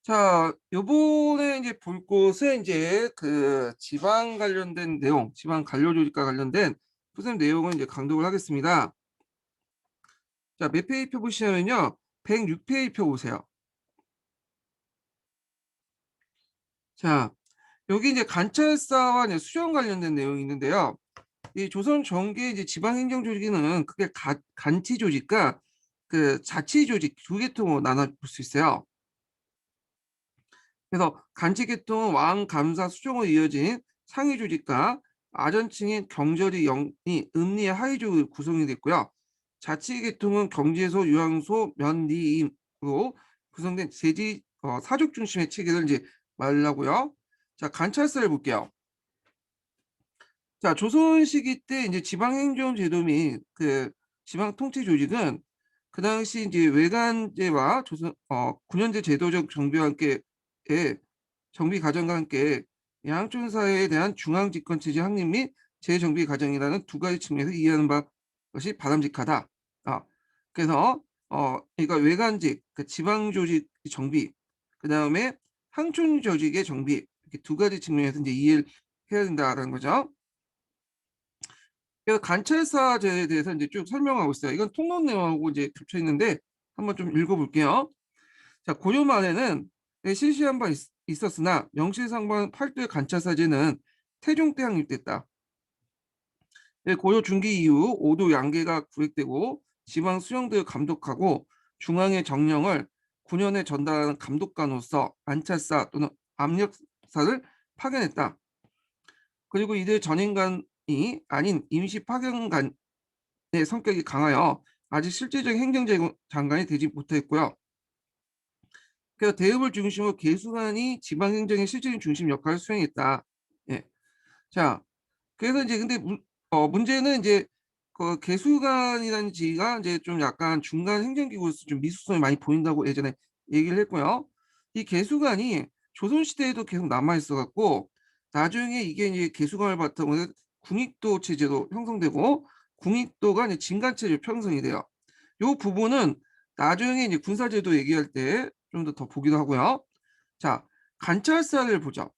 자, 요번에 이제 볼 곳은 이제 그 지방 관련된 내용, 지방 관료 조직과 관련된 푸셈 내용을 이제 강독을 하겠습니다. 자, 몇 페이지 보시면요. 106페이지 표 보세요. 자, 여기 이제 관찰사와 이제 수정 관련된 내용이 있는데요. 이 조선 전개 이제 지방행정 조직에는 크게 간치 조직과 그 자치 조직 두 계통으로 나눠 볼 수 있어요. 그래서 간치 계통은 왕, 감사, 수종으로 이어진 상위 조직과 아전층인 경절이, 영리, 음리의 하위 조직으로 구성이 됐고요. 자치 계통은 경제소, 유황소, 면리임으로 구성된 세지 사족 중심의 체계를 이제 말하고요. 자, 관찰사를 볼게요. 자, 조선 시기 때 이제 지방행정 제도 및 그 지방 통치 조직은 그 당시 이제 외관제와 조선 9년제 제도적 정비와 함께 정비 과정과 함께 양촌 사회에 대한 중앙 집권 체제 확립 및 재정비 과정이라는 두 가지 측면에서 이해하는 것이 바람직하다. 아, 그래서 그러니까 외관직, 그 지방 조직 정비, 그 다음에 항촌 조직의 정비 이렇게 두 가지 측면에서 이제 이해를 해야 된다라는 거죠. 그래서 관찰사제에 대해서 이제 쭉 설명하고 있어요. 이건 통론 내용하고 이제 겹쳐 있는데 한번 좀 읽어볼게요. 자, 고려 말에는 실시한 바 있었으나 명실상부한 팔도의 관찰사제는 태종 때 확립됐다. 고려 중기 이후 오도 양계가 구획되고 지방 수령들을 감독하고 중앙의 정령을 9년에 전달하는 감독관으로서 안찰사 또는 압력사를 파견했다. 그리고 이들 전임관이 아닌 임시 파견관의 성격이 강하여 아직 실질적인 행정장관이 되지 못했고요. 그래서 대읍을 중심으로 개수관이 지방행정의 실질적인 중심 역할을 수행했다. 예. 자, 그래서 이제 근데 문제는 이제 그 개수관이라는 지가 이제 좀 약간 중간 행정기구로서 좀 미숙성이 많이 보인다고 예전에 얘기를 했고요. 이 개수관이 조선시대에도 계속 남아있어 갖고 나중에 이게 이제 개수관을 바탕으로 해서 궁익도 체제도 형성되고 궁익도가 이제 진간체제 형성이 돼요. 이 부분은 나중에 이제 군사제도 얘기할 때 좀 더 보기도 하고요. 자, 관찰사를 보죠.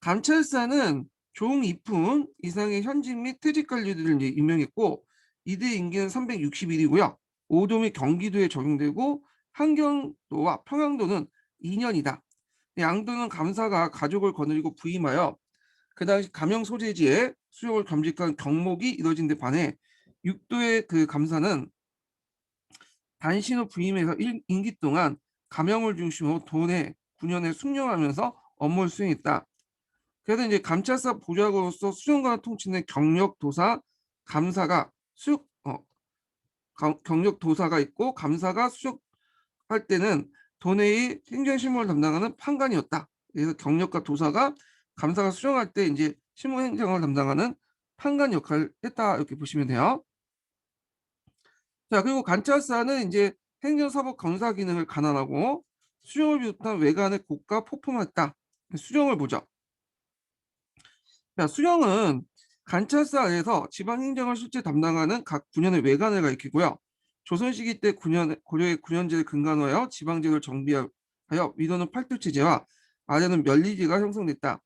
감찰사는 종이푼 이상의 현직 및 퇴직 관리들을 이제 임명했고 이들 임기는 360일이고요. 오도 및 경기도에 적용되고 한경도와 평양도는 2년이다. 양도는 감사가 가족을 거느리고 부임하여 그 당시 감형 소재지에 수용을 겸직한 경목이 이뤄진 데 반해 육도의 그 감사는 단신 후 부임해서 임기 동안 감형을 중심으로 도내 9년에 숙령하면서 업무를 수행했다. 그래서 이제 감찰사 보좌관으로서 수정관 통치는 경력 도사, 감사가 경력 도사가 있고 감사가 수석할 때는 도내의 행정실무를 담당하는 판관이었다. 그래서 경력과 도사가 감사가 수정할 때 이제 실무 행정을 담당하는 판관 역할을 했다 이렇게 보시면 돼요. 자, 그리고 관찰사는 이제 행정사법 검사 기능을 관할하고 수정을 비롯한 외관의 고가 폭품했다. 수정을 보죠. 자, 수령은 관찰사 안에서 지방행정을 실제 담당하는 각 군현의 외관을 가리키고요. 조선 시기 때 고려의 군현제를 근간으로 하여 지방제를 정비하여 위로는 팔도체제와 아래는 면리제가 형성됐다.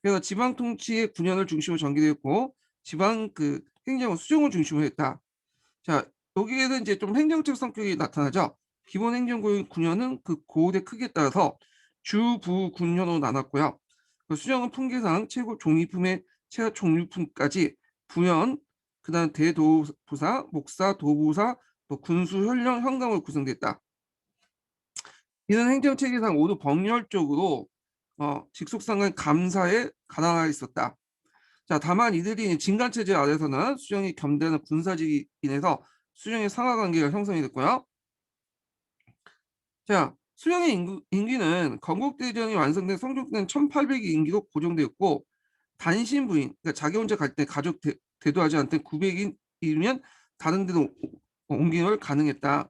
그래서 지방 통치의 군현을 중심으로 전개되었고 지방 그 행정은 수령을 중심으로 했다. 자, 여기에서 이제 좀 행정적 성격이 나타나죠. 기본 행정구역 군현은 그 고대 크기에 따라서 주, 부, 군현으로 나눴고요. 그 수령은 품계상 최고 종이품의 최하 종류품까지 부연, 그다음 대도부사, 목사, 도부사, 또 군수, 현령, 현감으로 구성됐다. 이는 행정체계상 모두 법률적으로 직속상은 감사에 관할하여 있었다. 자, 다만 이들이 진간체제 아래서는 수령이 겸대하는 군사직이 인해서 수령의 상하관계가 형성이 됐고요. 자, 수령의 임기는 건국대전이 완성된 성종된 1800의 임기로 고정되었고 단신 부인, 그러니까 자기 혼자 갈 때 가족 대도하지 않던 900인이면 다른 데로 옮김을 가능했다.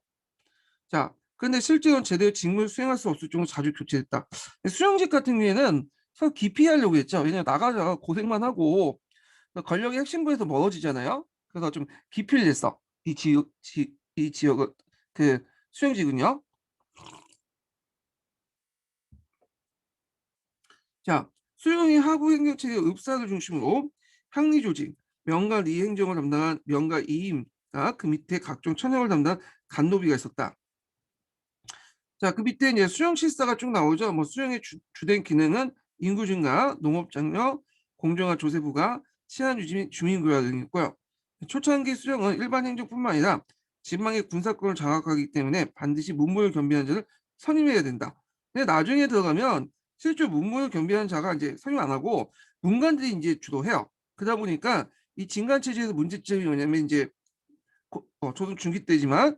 자, 근데 실제로는 제대로 직무를 수행할 수 없을 정도로 자주 교체됐다. 수령직 같은 경우에는 서로 기피하려고 했죠. 왜냐면 나가서 고생만 하고 권력의 핵심부에서 멀어지잖아요. 그래서 좀 기피를 했어. 이 지역은 그 수령직은요. 자, 수령이 하부 행정체의 읍사를 중심으로 향리 조직, 명가 리 행정을 담당한 명가 이임과 그 밑에 각종 천역을 담당한 간노비가 있었다. 자, 그 밑에 이제 수령 실사가 쭉 나오죠. 뭐 수령의 주된 기능은 인구 증가, 농업 장려, 공정화 조세부가, 치안 유지 및 주민구역 등이 있고요. 초창기 수령은 일반 행정뿐만 아니라 지방의 군사권을 장악하기 때문에 반드시 문무를 겸비한 자를 선임해야 된다. 근데 나중에 들어가면 실제 문무를 겸비한 자가 이제 선임 안 하고 문관들이 이제 주로 해요. 그러다 보니까 이 진간 체제에서 문제점이 뭐냐면 이제 초등 중기 때지만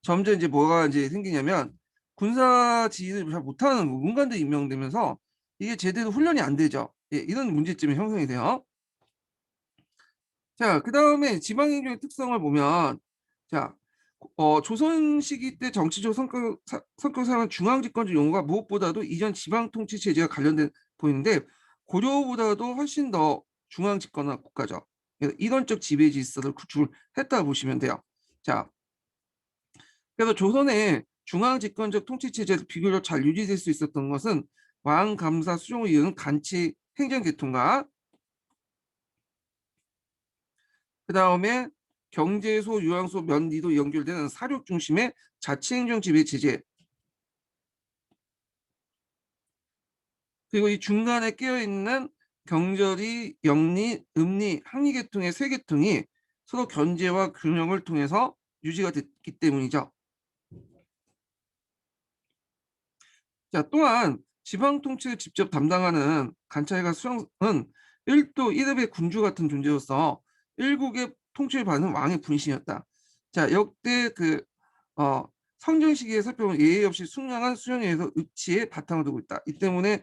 점점 이제 뭐가 이제 생기냐면 군사 지휘를 잘 못하는 문관들이 임명되면서 이게 제대로 훈련이 안 되죠. 예, 이런 문제점이 형성이 돼요. 자, 그 다음에 지방행정의 특성을 보면, 자, 조선 시기 때 정치적 성격상은 중앙집권적 용어가 무엇보다도 이전 지방통치체제와 관련된 보이는데, 고려보다도 훨씬 더 중앙집권화 국가죠. 그래서 이론적 지배 질서를 구축했다고 보시면 돼요. 자, 그래서 조선의 중앙집권적 통치체제에서 비교적 잘 유지될 수 있었던 것은 왕, 감사, 수종을 이은 간치 행정계통과 그 다음에 경제소, 유황소, 면리도 연결되는 사륙 중심의 자치행정 지배 체제, 그리고 이 중간에 끼어 있는 경절이, 영리, 음리, 항리 계통의 세 계통이 서로 견제와 균형을 통해서 유지가 됐기 때문이죠. 자, 또한 지방 통치를 직접 담당하는 관찰과 수령은 1도 1읍의 군주 같은 존재로서 일국의 통치를 받는 왕의 분신이었다. 자, 역대 성정 시기에 살펴보면 예의 없이 숙량한 수령에 의해서 의치에 바탕을 두고 있다. 이 때문에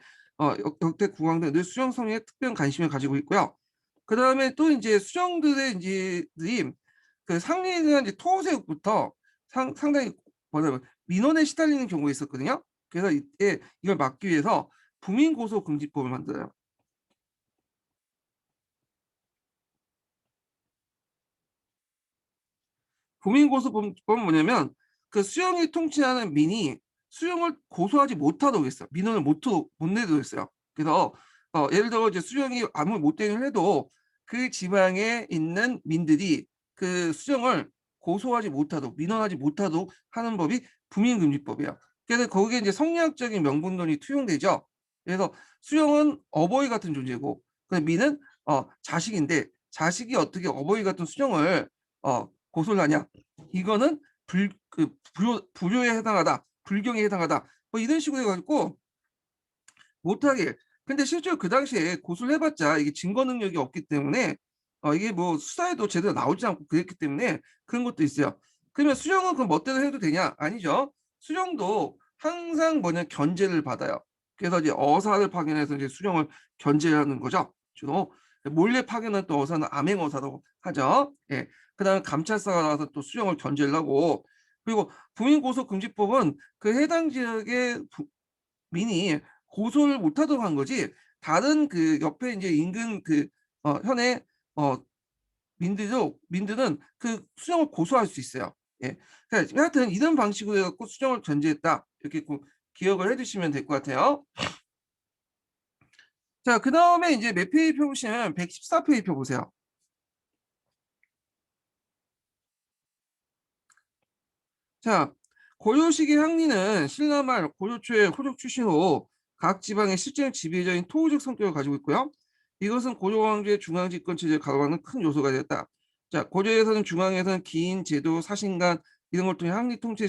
역대 국왕들은 늘 수령성에 특별한 관심을 가지고 있고요. 그 다음에 또 이제 수령들의 이제들이 그 상리나 이제 토호세국부터 상당히 뭐냐면 민원에 시달리는 경우가 있었거든요. 그래서 이때 이걸 막기 위해서 부민고소금지법을 만들어요. 부민고소법은 뭐냐면 그 수령이 통치하는 민이 수령을 고소하지 못하도록 했어요. 민원을 못 내도록 했어요. 그래서 예를 들어 이제 수령이 아무 못되는 해도 그 지방에 있는 민들이 그 수령을 고소하지 못하도록 민원하지 못하도록 하는 법이 부민금지법이에요. 그래서 거기에 이제 성리학적인 명분론이 투영되죠. 그래서 수령은 어버이 같은 존재고 그 민은 자식인데 자식이 어떻게 어버이 같은 수령을 고소를 하냐? 이거는 불효에 해당하다, 불경에 해당하다. 뭐 이런 식으로 해가지고 못하게. 근데 실제로 그 당시에 고소를 해봤자 이게 증거 능력이 없기 때문에 이게 뭐 수사에도 제대로 나오지 않고 그랬기 때문에 그런 것도 있어요. 그러면 수령은 그 멋대로 해도 되냐? 아니죠. 수령도 항상 뭐냐 견제를 받아요. 그래서 이제 어사를 파견해서 이제 수령을 견제하는 거죠. 주로 몰래 파견한 또 어사는 암행어사라고 하죠. 예. 그다음에 감찰사가 나와서 또 수령을 견제를 하고 그리고 부인고소금지법은 그 해당 지역의 민이 고소를 못하도록 한 거지 다른 그 옆에 이제 인근 현의 어, 민들은 그 수령을 고소할 수 있어요. 예. 그러니까 하여튼 이런 방식으로 해갖고 수령을 견제했다 이렇게 기억을 해두시면 될 것 같아요. 자, 그 다음에 이제 몇 페이지 펴보시면 114페이지 펴보세요. 자, 고려 시기 항리는 신라 말 고려 초의 호족 출신으로 각 지방의 실제적 지배자인 토호적 성격을 가지고 있고요. 이것은 고려 왕조의 중앙 집권 체제를 가로막는 큰 요소가 되었다. 자, 고려에서는 중앙에서는 기인, 제도, 사신간 이런 걸 통해 항리 통치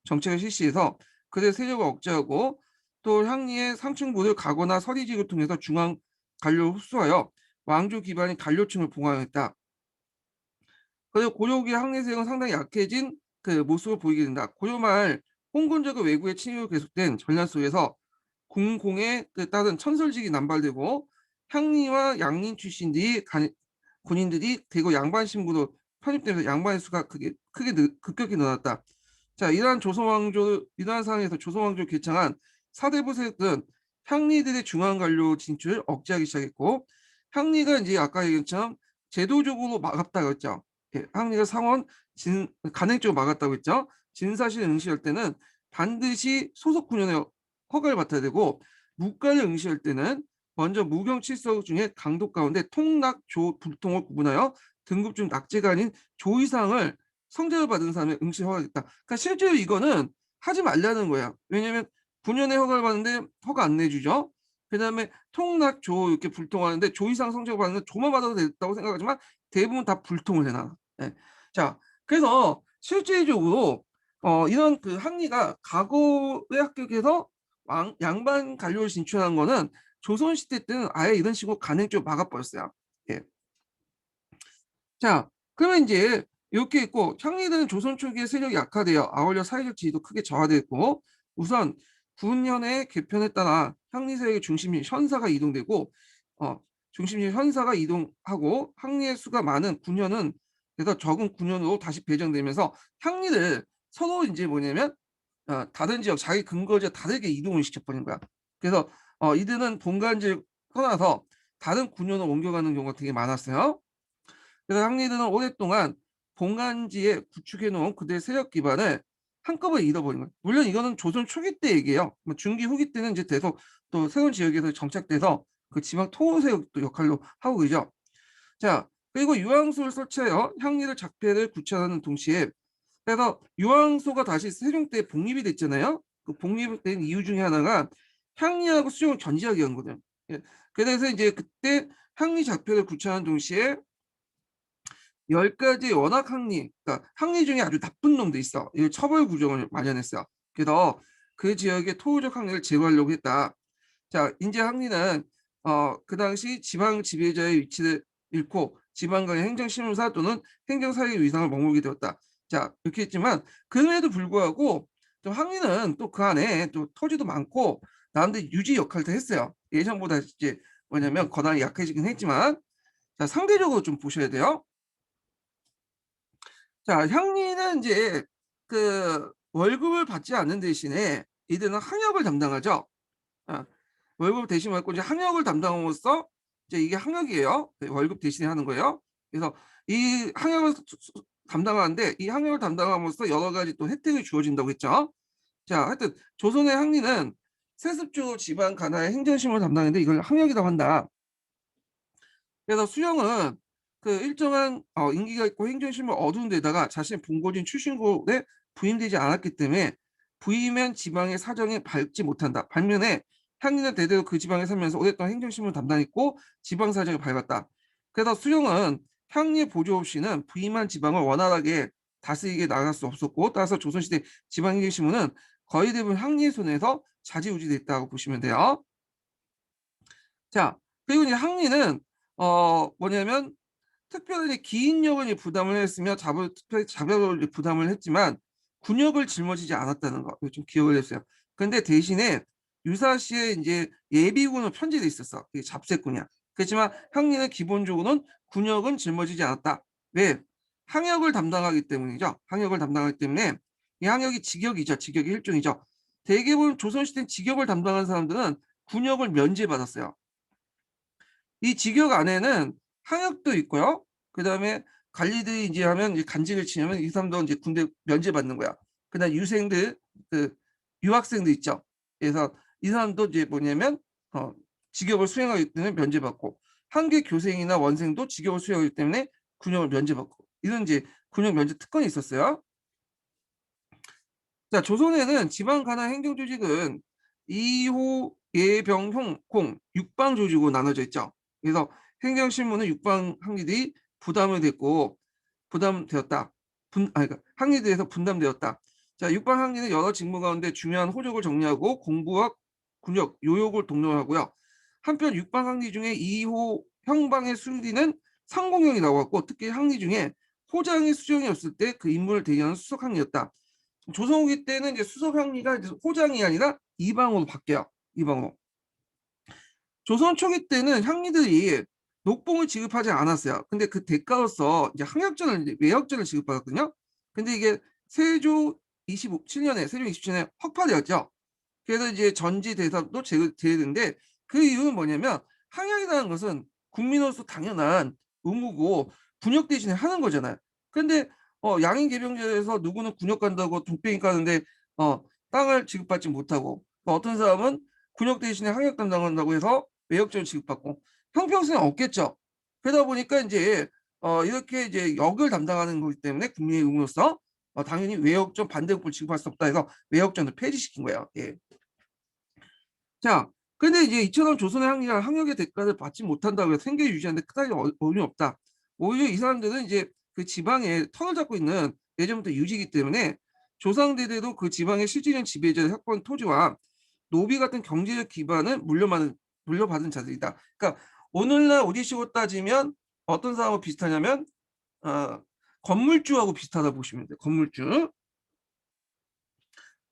정책을 실시해서 그들의 세력을 억제하고 또 항리의 상층부를 가거나 서리직을 통해서 중앙 관료를 흡수하여 왕조 기반의 관료층을 봉합했다. 그리고 고려국의 항리세력은 상당히 약해진 그 모습을 보이게 된다. 고려 말 홍군적의 외구의 침입으로 계속된 전략 속에서 군공에 따른 천설직이 남발되고 향리와 양린 출신들이 군인들이 대거 양반 신부로 편입되면서 양반의 수가 급격히 늘어났다. 자, 이러한 상황에서 조선 왕조를 개창한 사대부 세력들은 향리들의 중앙 관료 진출을 억제하기 시작했고 향리가 이제 아까 얘기한 것처럼 제도적으로 막았다고 했죠. 예, 항리가 간행적으로 막았다고 했죠. 진사실 응시할 때는 반드시 소속 군인의 허가를 받아야 되고 무가를 응시할 때는 먼저 무경칠서 중에 강도 가운데 통낙, 조, 불통을 구분하여 등급 중 낙제가 아닌 조 이상을 성적을 받은 사람의 응시 허가겠다. 그러니까 실제로 이거는 하지 말라는 거야. 왜냐면 9년에 허가를 받는데 허가 안 내주죠. 그다음에 통낙, 조 이렇게 불통하는데 조 이상 성적을 받는 조만 받아도 됐다고 생각하지만 대부분 다 불통을 해놔. 예. 자, 그래서 실제적으로 이런 그 학리가 과거의 합격에서 양반 관료를 진출한 거는 조선시대 때는 아예 이런 식으로 간행적으로 막아버렸어요. 예. 자, 그러면 이제 이렇게 있고 향리들은 조선 초기에 세력이 약화되어 아울러 사회적 지위도 크게 저하됐고 우선 9년의 개편에 따라 향리 세력의 중심이 현사가 이동되고 중심이 현사가 이동하고 향리의 수가 많은 9년은 그래서 적은 9년으로 다시 배정되면서 향리를 서로 이제 뭐냐면 다른 지역 자기 근거지와 다르게 이동을 시켜버린 거야. 그래서 이들은 본관지를 떠나서 다른 군현으로 옮겨가는 경우가 되게 많았어요. 그래서 항리들은 오랫동안 본관지에 구축해 놓은 그들의 세력 기반을 한꺼번에 잃어버린 거예요. 물론 이거는 조선 초기 때 얘기예요. 중기 후기 때는 이제 계속 또 새로운 지역에서 정착돼서 그 지방 토호 세력도 역할로 하고 계죠. 자, 그리고 유황소를 설치하여 향리를 작폐를 구축하는 동시에 그래서 유황소가 다시 세종 때 복립이 됐잖아요. 그 복립된 이유 중에 하나가 향리하고 수종을 견제하기 위한 거든. 예. 그래서 이제 그때 향리 작폐를 구축하는 동시에 10가지 원학 항리, 그러니까 항리 중에 아주 나쁜 놈도 있어. 이 처벌 구정을 마련했어요. 그래서 그 지역의 토우적 항리를 제거하려고 했다. 자, 인제 항리는 그 당시 지방 지배자의 위치를 잃고 지방간의 행정실무사 또는 행정사의 위상을 머물게 되었다. 자, 이렇게 했지만 그럼에도 불구하고 또 항리는 또 그 안에 또 토지도 많고 나름대로 유지 역할도 했어요. 예전보다 이제 뭐냐면 권한이 약해지긴 했지만 자, 상대적으로 좀 보셔야 돼요. 자, 향리는 이제 그 월급을 받지 않는 대신에 이들은 항역을 담당하죠. 아, 월급 대신 받고 이제 항역을 담당함으로써 이제 이게 항역이에요. 월급 대신에 하는 거예요. 그래서 이 항역을 담당하는데 이 항역을 담당함으로써 여러 가지 또 혜택이 주어진다고 했죠. 자, 하여튼 조선의 항리는 세습주 지방 간하의 행정심을 담당했는데 이걸 항역이라고 한다. 그래서 수령은 그 일정한 임기가 있고 행정실무 어두운 데다가 자신의 본고진 출신국에 부임되지 않았기 때문에 부임한 지방의 사정에 밟지 못한다. 반면에 향리는 대대로 그 지방에 살면서 오랫동안 행정실무 담당했고 지방 사정을 밟았다. 그래서 수령은 향리의 보조 없이는 부임한 지방을 원활하게 다스리게 나갈 수 없었고 따라서 조선시대 지방행정실무는 거의 대부분 향리의 손에서 좌지우지됐다고 보시면 돼요. 자, 그리고 이제 항리는 뭐냐면 특별히 기인력을 부담을 했으며 특별히 자별을 부담을 했지만 군역을 짊어지지 않았다는 거. 이거 좀 기억을 했어요. 근데 대신에 유사시에 이제 예비군으로 편제돼 있었어. 이게 잡세군이야. 그렇지만 항리는 기본적으로는 군역은 짊어지지 않았다. 왜? 항역을 담당하기 때문이죠. 항역을 담당하기 때문에 이 항역이 직역이죠. 직역이 일종이죠. 대개보면 조선시대 직역을 담당한 사람들은 군역을 면제받았어요. 이 직역 안에는 항역도 있고요. 그다음에 관리들이 이제 하면 이제 간직을 치려면 이 사람도 이제 군대 면제받는 거야. 그다음 유생들 그 유학생들 있죠. 그래서 이 사람도 이제 뭐냐면 직역을 수행하기 때문에 면제받고 한계 교생이나 원생도 직역을 수행하기 때문에 군역을 면제받고 이런 이제 군역 면제 특권이 있었어요. 자, 조선에는 지방 관할 행정 조직은 이호, 예병, 형, 공, 육방 조직으로 나눠져 있죠. 그래서 행정실무는 육방 항리들이 부담을 됐고 부담되었다. 그러니까 항리들에서 분담되었다. 자, 육방 항리는 여러 직무 가운데 중요한 호적을 정리하고 공부와 군역, 요역을 독려하고요. 한편 육방 항리 중에 2호 형방의 수리는 상공형이 나왔고 특히 항리 중에 호장의 수정이 없을 때 그 임무를 대리하는 수석 항리였다. 조선 후기 때는 이제 수석 항리가 이제 호장이 아니라 이방으로 바뀌어요. 이방으로. 조선 초기 때는 향리들이 녹봉을 지급하지 않았어요. 근데 그 대가로서 이제 항역전을 외역전을 지급받았거든요. 근데 이게 세조 27년에 세조 27년에 혁파되었죠. 그래서 이제 전지 대사도 제외되는데 그 이유는 뭐냐면 항역이라는 것은 국민으로서 당연한 의무고 군역 대신에 하는 거잖아요. 근데 양인 개병제에서 누구는 군역 간다고 독병이 까는데 땅을 지급받지 못하고 어떤 사람은 군역 대신에 항역 담당한다고 해서 외역전을 지급받고 형평성이 없겠죠. 그러다 보니까 이제 이렇게 이제 역을 담당하는 거기 때문에 국민의 의무로서 당연히 외역전 반대급부를 지급할 수 없다 해서 외역전을 폐지시킨 거예요. 예. 자, 근데 이제 이처럼 조선의 항리가 항역의 대가를 받지 못한다고 해서 생계 유지하는데 그다지 어려움이 없다. 오히려 이 사람들은 이제 그 지방에 턴을 잡고 있는 예전부터 유지이기 때문에 조상대대도 그 지방의 실질적인 지배자의 확보한 토지와 노비 같은 경제적 기반을 물려받은 자들이다. 그러니까 오늘날 오디시고 따지면 어떤 사람하고 비슷하냐면 어, 건물주하고 비슷하다 보시면 돼요. 건물주.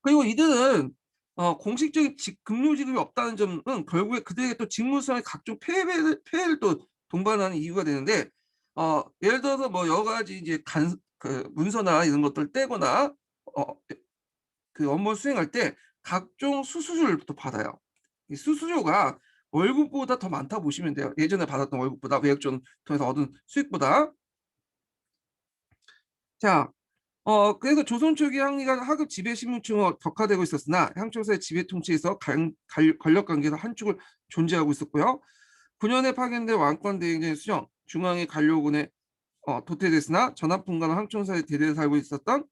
그리고 이들은 공식적인 급료 지급이 없다는 점은 결국에 그들에게 또 직무상의 각종 폐해를 또 동반하는 이유가 되는데 예를 들어서 뭐 여러 가지 이제 그 문서나 이런 것들 떼거나 어, 그 업무 수행할 때 각종 수수료를 또 받아요. 이 수수료가 월급보다 더 많다 보시면 돼요. 예전에 받았던 월급보다 외역전 통해서 얻은 수익보다. 자, 그래서 조선 초기 항리가 하급 지배 신분층으로 격화되고 있었으나 향초사의 지배 통치에서 권력 관계에서 한 축을 존재하고 있었고요. 9년에 파견된 왕권 대행진 수정, 중앙의 관료군에 도태됐으나 전합분과는 항천사의 대대에 살고 있었던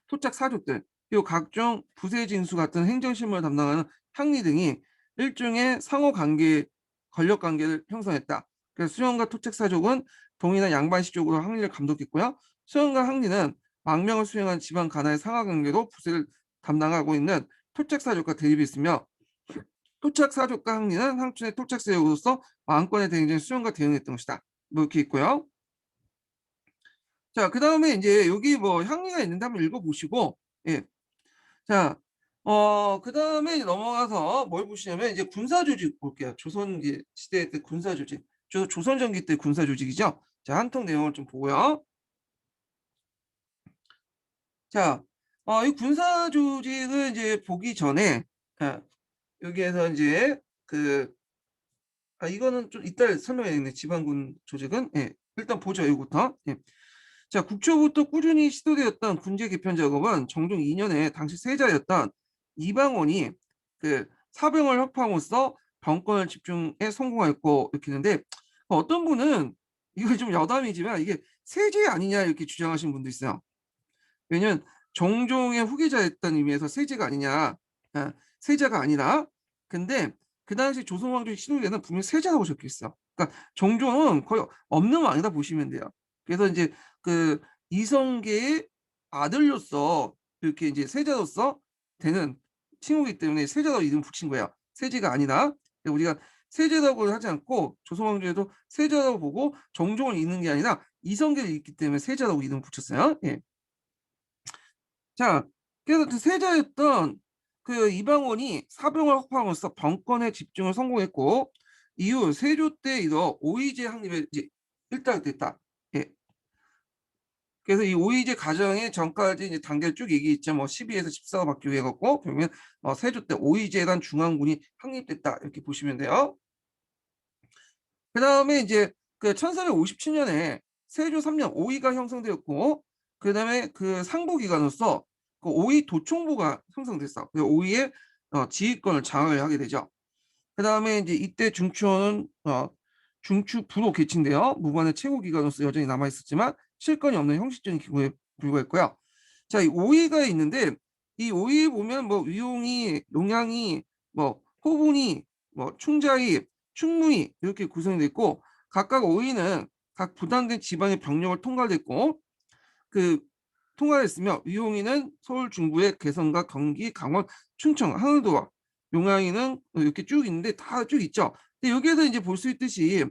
토착 사족들, 그리고 각종 부세 징수 같은 행정실무를 담당하는 향리 등이 일종의 상호 관계, 권력 관계를 형성했다. 그래서 수영과 토착 사족은 동일한 양반시족으로 항리를 감독했고요. 수영과 항리는 망명을 수행한 지방 간하의 상하 관계로 부세를 담당하고 있는 토착 사족과 대립했으며 토착 사족과 항리는 항춘의 토착 세력으로서 왕권의 대행진 수영과 대응했던 것이다. 뭐 이렇게 있고요. 자, 그 다음에 이제 여기 뭐 향리가 있는데 한번 읽어보시고, 예. 자, 그 다음에 넘어가서 뭘 보시냐면 이제 군사조직 볼게요. 조선 시대 때 군사조직. 조선 전기 때 군사조직이죠. 자, 한통 내용을 좀 보고요. 자, 이 군사조직을 이제 보기 전에, 여기에서 이제 이거는 좀 이따 설명해야겠네. 지방군 조직은. 예. 일단 보죠. 이거부터. 예. 자, 국초부터 꾸준히 시도되었던 군제 개편 작업은 정종 2년에 당시 세자였던 이방원이 그 사병을 협파함으로써 병권을 집중에 성공하였고 이렇게 했는데 어떤 분은 이거 좀 여담이지만 이게 세제 아니냐 이렇게 주장하시는 분도 있어요. 왜냐면 정종의 후계자였다는 의미에서 세제가 아니냐, 세자가 아니라. 근데 그 당시 조선 왕조의 시도에는 분명히 세자라고 적혀 있어. 그러니까 정종은 거의 없는 왕이다 보시면 돼요. 그래서 이제 그 이성계의 아들로서 이렇게 이제 세자로서 되는 칭호이기 때문에 세자로 이름 붙인 거야. 세제가 아니라. 우리가 세제라고 하지 않고 조선 왕조에도 세자라고 보고 정종을 잇는 게 아니라 이성계를 잇기 때문에 세자라고 이름 붙였어요. 예. 자, 그래서 그 세자였던 그 이방원이 사병을 확보함으로써 병권의 집중을 성공했고 이후 세조 때 이뤄 오이제 확립에 이제 일단됐다. 예. 그래서 이 오이제 과정의 전까지 이제 단계를 쭉 얘기했죠. 뭐 12에서 14가 바뀌고 해갖고 그러면 세조 때 오이제란 중앙군이 확립됐다 이렇게 보시면 돼요. 그 다음에 이제 그 1457년에 세조 3년 오이가 형성되었고 그 다음에 그 상보기관으로서 그 오이 도총부가 형성됐어. 그 오이의 지휘권을 장악을 하게 되죠. 그 다음에 이제 이때 중추는 중추부로 개칭되어 무관의 최고기관으로서 여전히 남아있었지만 실권이 없는 형식적인 기구에 불과했고요. 자, 이 오이가 있는데 이 오이 보면 뭐 위용이, 용양이, 뭐 호분이, 뭐 충자이, 충무이 이렇게 구성이 됐고 각각 오이는 각 부담된 지방의 병력을 통과됐고 그 통과했으며 위용이는 서울 중부의 개성과 경기, 강원, 충청, 하늘도와 용양이는 이렇게 쭉 있는데 다 쭉 있죠. 근데 여기에서 이제 볼 수 있듯이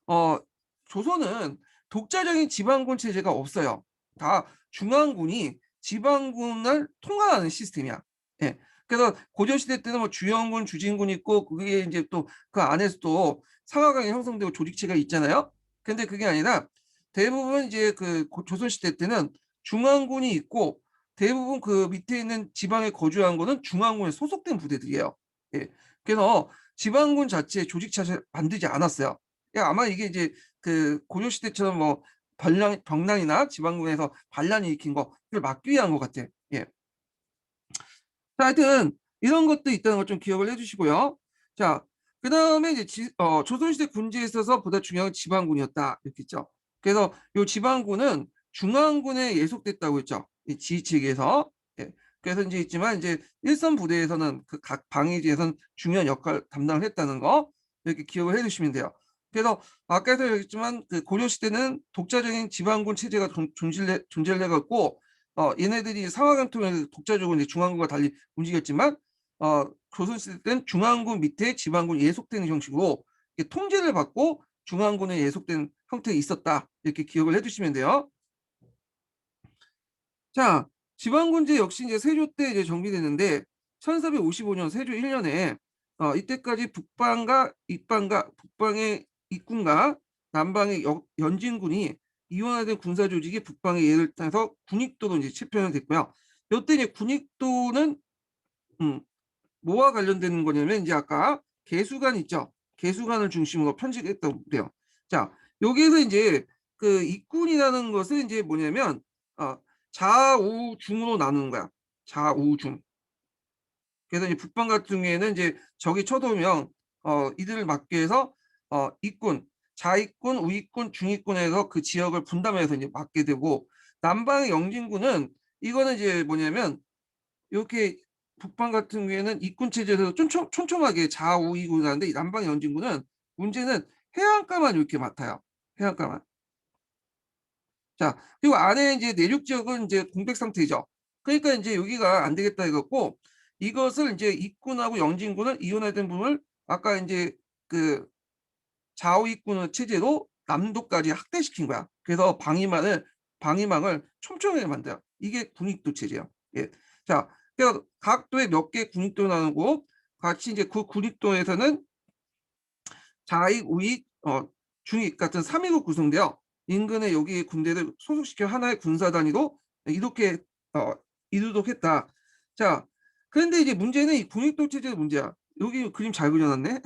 어, 조선은 독자적인 지방군 체제가 없어요. 다 중앙군이 지방군을 통과하는 시스템이야. 예. 그래서 고려시대 때는 뭐 주영군, 주진군 있고 그게 이제 또 그 안에서 또 상하강이 형성되고 조직체가 있잖아요. 근데 그게 아니라 대부분 이제 그 조선시대 때는 중앙군이 있고 대부분 그 밑에 있는 지방에 거주한 거는 중앙군에 소속된 부대들이에요. 예. 그래서 지방군 자체의 조직 자체를 만들지 않았어요. 아마 이게 이제 그 고려 시대처럼 뭐 병난이나 지방군에서 반란이 일으킨 거를 막기 위한 것 같아. 예. 자, 하여튼 이런 것도 있다는 걸 좀 기억을 해주시고요. 자, 그다음에 이제 조선시대 군지에 있어서 보다 중요한 지방군이었다 이렇게 있죠. 그래서 이 지방군은 중앙군에 예속됐다고 했죠. 이 지휘체계에서. 예. 그래서 이제 있지만 이제 일선 부대에서는 그 각 방위지에서는 중요한 역할 담당을 했다는 거 이렇게 기억을 해주시면 돼요. 그래서 아까도 얘기했지만 그 고려 시대는 독자적인 지방군 체제가 존재를 해갖고 얘네들이 상하강 통해서 독자적으로 이제 중앙군과 달리 움직였지만 조선시대 때는 중앙군 밑에 지방군이 예속되는 형식으로 통제를 받고 중앙군에 예속된 형태가 있었다 이렇게 기억을 해주시면 돼요. 자, 지방군제 역시 이제 세조 때 이제 정비되는데 1455년 세조 1년에 이때까지 북방의 입군과 남방의 연진군이 이원화된 군사 조직이 북방의 예를 따서 군익도로 이제 체편이 됐고요. 이때 이제 군익도는 뭐와 관련되는 거냐면 이제 아까 개수관 있죠. 개수관을 중심으로 편집했다고 그래요. 자, 여기에서 이제 그 입군이라는 것은 이제 뭐냐면 좌우중으로 나누는 거야. 좌우중. 그래서 이제 북방 같은 경우에는 이제 적이 쳐들어오면 이들을 막기 위해서 입군, 좌입군, 우입군, 중입군에서 그 지역을 분담해서 이제 막게 되고 남방의 영진군은 이거는 이제 뭐냐면 이렇게 북방 같은 경우에는 입군 체제에서 촘촘하게 좌우이군 하는데 남방 영진군은 문제는 해안가만 이렇게 맡아요. 해안가만. 자, 그리고 안에 이제 내륙 지역은 이제 공백 상태죠. 그러니까 이제 여기가 안 되겠다 이거고 이것을 이제 입군하고 영진군을 이혼화된 부분을 아까 이제 그 좌우 입군의 체제로 남도까지 확대시킨 거야. 그래서 방위망을 촘촘하게 만들어요. 이게 군익도 체제야. 예. 자, 그래서 각 도에 몇 개 군익도 나누고 같이 이제 그 군익도에서는 좌익, 우익, 중익 같은 3위로 구성되어 인근에 여기 군대를 소속시켜 하나의 군사 단위로 이렇게 이루도했다. 자, 그런데 이제 문제는 이 군익도 체제의 문제야. 여기 그림 잘 그려놨네.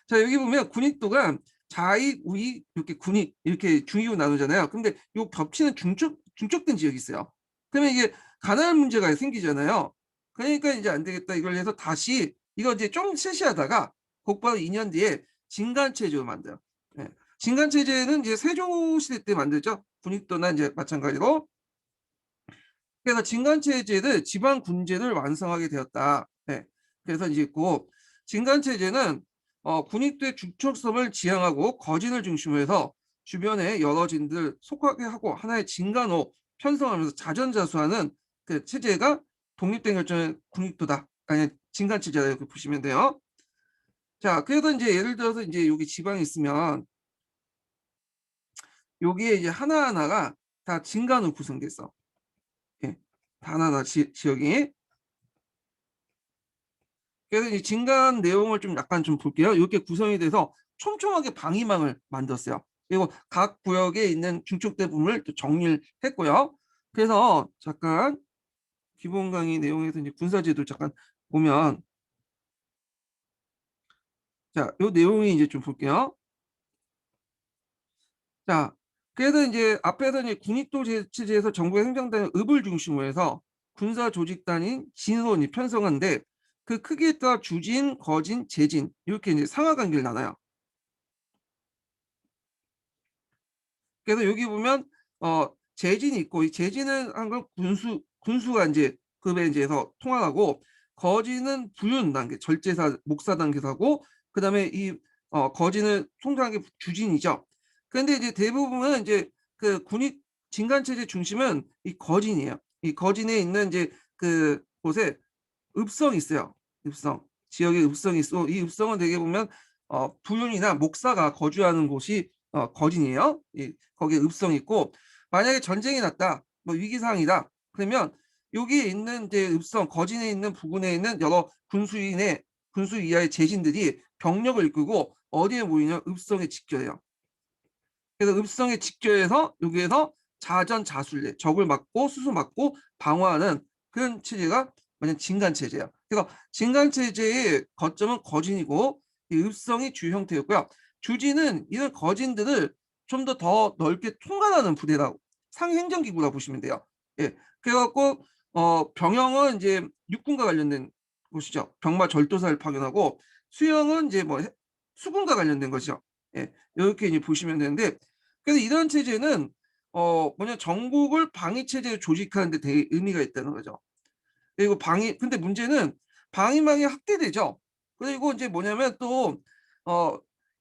자, 여기 보면 군익도가 좌익, 우익, 이렇게 군익, 이렇게 중익으로 나누잖아요. 근데 요 겹치는 중첩된 지역이 있어요. 그러면 이게 가날 문제가 생기잖아요. 그러니까 이제 안 되겠다. 이걸 해서 다시 이거 이제 좀 실시하다가 곧바로 2년 뒤에 진간체제를 만들어요. 네. 진간체제는 이제 세조시대 때 만들죠. 군익도나 이제 마찬가지로. 그래서 진간체제를 지방 군제를 완성하게 되었다. 네. 그래서 이제 있고 진간체제는 군익도의 중첩섬을 지향하고 거진을 중심으로 해서 주변에 여러 진들 속하게 하고 하나의 진간호 편성하면서 자전자수하는 그 체제가 독립된 결정의 군익도다. 아니 진간체제다 이렇게 보시면 돼요. 자, 그래서 이제 예를 들어서 이제 여기 지방이 있으면 여기에 이제 하나하나가 다 진간으로 구성됐어. 예. 하나하나 지역이. 그래서 이 진간 내용을 좀 약간 좀 볼게요. 이렇게 구성이 돼서 촘촘하게 방위망을 만들었어요. 그리고 각 구역에 있는 중첩대 부분을 또 정리를 했고요. 그래서 잠깐 기본 강의 내용에서 이제 군사제도 잠깐 보면 자, 이 내용이 이제 좀 볼게요. 자, 그래서 이제 앞에서 이제 군익도 체제에서 정부의 행정단의 읍을 중심으로 해서 군사 조직단인 진원이 편성한데 그 크기에 따라 주진, 거진, 재진 이렇게 이제 상하 관계를 나눠요. 그래서 여기 보면 재진이 있고 이 재진은 한 건 군수가 이제 급에 이제서 통할하고 거진은 부윤 단계, 절제사, 목사 단계에서 하고 그다음에 이 거진을 통솔하는 게 주진이죠. 그런데 이제 대부분은 이제 그 군익 진간 체제 중심은 이 거진이에요. 이 거진에 있는 이제 그 곳에 읍성이 있어요. 읍성. 지역에 읍성이 있어. 이 읍성은 되게 보면 부윤이나 목사가 거주하는 곳이 거진이에요. 거기에 읍성이 있고 만약에 전쟁이 났다, 뭐 위기 상황이다. 그러면 여기에 있는 이제 읍성, 거진에 있는 부근에 있는 여러 군수 이하의 재진들이 병력을 이끌고 어디에 모이냐 읍성에 직결해요. 그래서 읍성에 직결해서 여기에서 자전자술래 적을 막고 수수 막고 방어하는 그런 체제가 완전 진간 체제예요. 그래서 진간 체제의 거점은 거진이고 이 읍성이 주 형태였고요. 주진은 이런 거진들을 좀 더 넓게 통관하는 부대라고 상행정기구라고 보시면 돼요. 예, 그래갖고 병영은 이제 육군과 관련된 보시죠. 병마 절도사를 파견하고 수영은 이제 뭐 수군과 관련된 것이죠. 예, 이렇게 이제 보시면 되는데 그래서 이런 체제는 뭐냐 전국을 방위 체제로 조직하는 데 되게 의미가 있다는 거죠. 그리고 방위 근데 문제는 방위망이 확대되죠. 그리고 이제 뭐냐면 또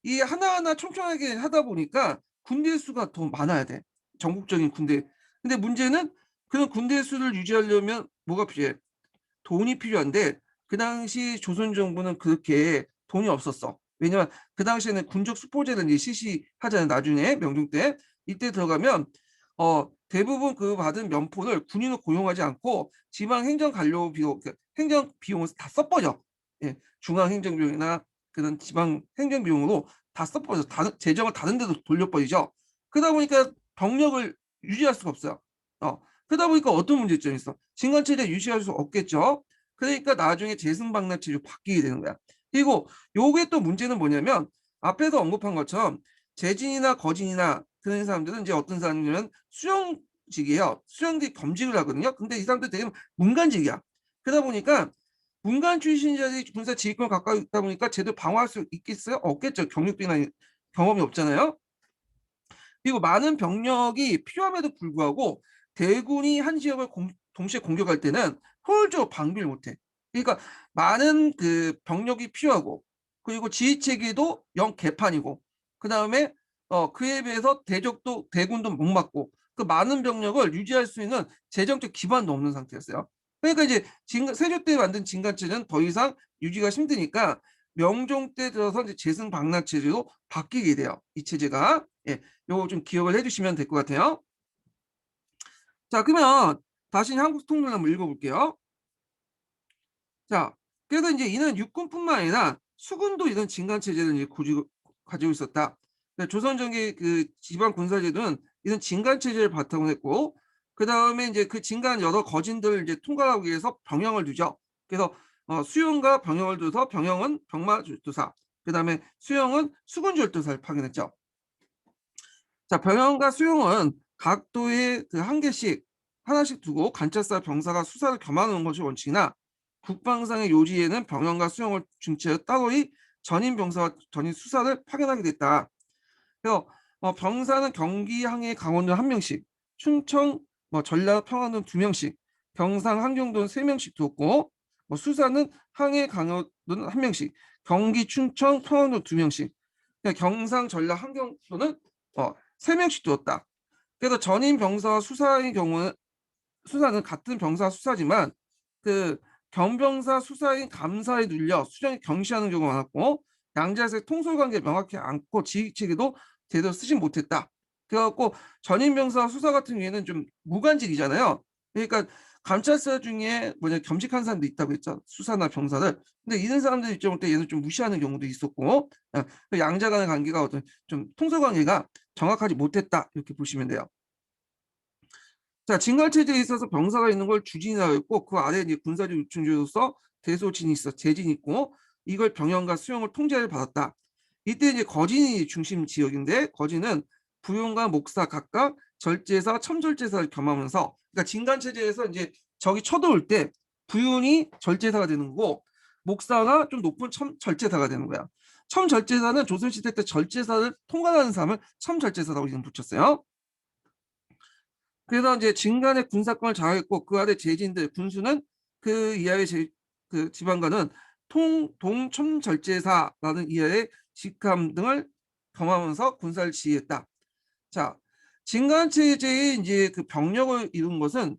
이 하나하나 촘촘하게 하다 보니까 군대 수가 더 많아야 돼. 전국적인 군대. 근데 문제는 그런 군대 수를 유지하려면 뭐가 필요해? 돈이 필요한데 그 당시 조선 정부는 그렇게 돈이 없었어. 왜냐면 그 당시에는 군적 수포제를 이제 실시하잖아요. 나중에 명종 때 이때 들어가면 대부분 그 받은 면포를 군인을 고용하지 않고 지방 행정 관료 비용, 행정 비용을 다 써버려. 예, 중앙 행정비용이나 그런 지방 행정 비용으로 다 써버려. 재정을 다른 데도 돌려버리죠. 그러다 보니까 병력을 유지할 수가 없어요. 그러다 보니까 어떤 문제점이 있어? 진간체제 유지할 수 없겠죠. 그러니까 나중에 재승방납체로 바뀌게 되는 거야. 그리고 요게 또 문제는 뭐냐면 앞에서 언급한 것처럼 재진이나 거진이나 그런 사람들은 이제 어떤 사람이냐면 수령직이에요. 수령직 겸직을 하거든요. 근데 이 사람들 되게 문관직이야. 그러다 보니까 문관 출신자들이 군사 지휘권을 갖고 있다 보니까 제대로 방어할 수 있겠어요? 없겠죠. 경력이나 경험이 없잖아요. 그리고 많은 병력이 필요함에도 불구하고 대군이 한 지역을 동시에 공격할 때는 효율적으로 방비를 못해. 그러니까 많은 그 병력이 필요하고 그리고 지휘 체계도 영 개판이고 그 다음에 그에 비해서 대적도 대군도 못 막고 그 많은 병력을 유지할 수 있는 재정적 기반도 없는 상태였어요. 그러니까 이제 세조 때 만든 진간체제는 더 이상 유지가 힘드니까 명종 때 들어서 이제 재승방납 체제로 바뀌게 돼요. 이 체제가. 예, 요거 좀 기억을 해주시면 될 것 같아요. 자, 그러면 다시 한국 통일을 한번 읽어볼게요. 자, 그래서 이제 이는 육군뿐만 아니라 수군도 이런 진간 체제를 이제 가지고 있었다. 조선 전기 그 지방 군사제도는 이런 진간 체제를 바탕으로 했고, 그 다음에 이제 그 진간 여러 거진들을 이제 통과하기 위해서 병영을 두죠. 그래서 수영과 병영을 둬서 병영은 병마절도사, 그 다음에 수영은 수군절도사를 파견했죠. 자, 병영과 수용은 각도에 그 한 개씩 하나씩 두고 관찰사 병사가 수사를 겸하는 것이 원칙이나 국방상의 요지에는 병영과 수용을 중시하여 따로이 전임 병사와 전임 수사를 파견하게 됐다. 그래서 병사는 경기, 항해, 강원도 한 명씩, 충청, 전라, 평안도 두 명씩, 경상, 함경도는 세 명씩 두었고, 수사는 항해, 강원도는 한 명씩, 경기, 충청, 평안도 두 명씩, 그러니까 경상, 전라, 함경도는 세 명씩 두었다. 그래서 전임 병사와 수사의 경우는 수사는 같은 병사 수사지만 그 경병사 수사인 감사에 눌려 수령이 경시하는 경우가 많았고 양자에서 통솔관계 명확히 않고 지휘체계도 제대로 쓰지 못했다. 그래갖고 전임 병사 수사 같은 경우에는 좀 무관직이잖아요. 그러니까 감찰사 중에 뭐냐 겸직한 사람도 있다고 했죠. 수사나 병사들. 근데 이런 사람들 입장을 때 얘는 좀 무시하는 경우도 있었고 양자 간의 관계가 어떤 좀 통솔관계가 정확하지 못했다 이렇게 보시면 돼요. 자, 진갈체제에 있어서 병사가 있는 걸 주진이라고 했고 그 아래에 이제 군사적 요충지로서 대소진이 있어 재진이 있고 이걸 병영과 수용을 통제를 받았다. 이때 이제 거진이 중심 지역인데 거진은 부용과 목사 각각 절제사, 첨절제사를 겸하면서 그러니까 진간체제에서 이제 적이 쳐들어올 때 부윤이 절제사가 되는 거고 목사가 좀 높은 첨절제사가 되는 거야. 첨절제사는 조선시대 때 절제사를 통과하는 사람을 첨절제사라고 이름 붙였어요. 그래서 이제 진간의 군사권을 장악했고 그 아래 제진들 군수는 그 이하의 그 지방관은 동첨절제사라는 이하의 직함 등을 겸하면서 군사를 지휘했다. 자, 진간 체제의 이제 그 병력을 이룬 것은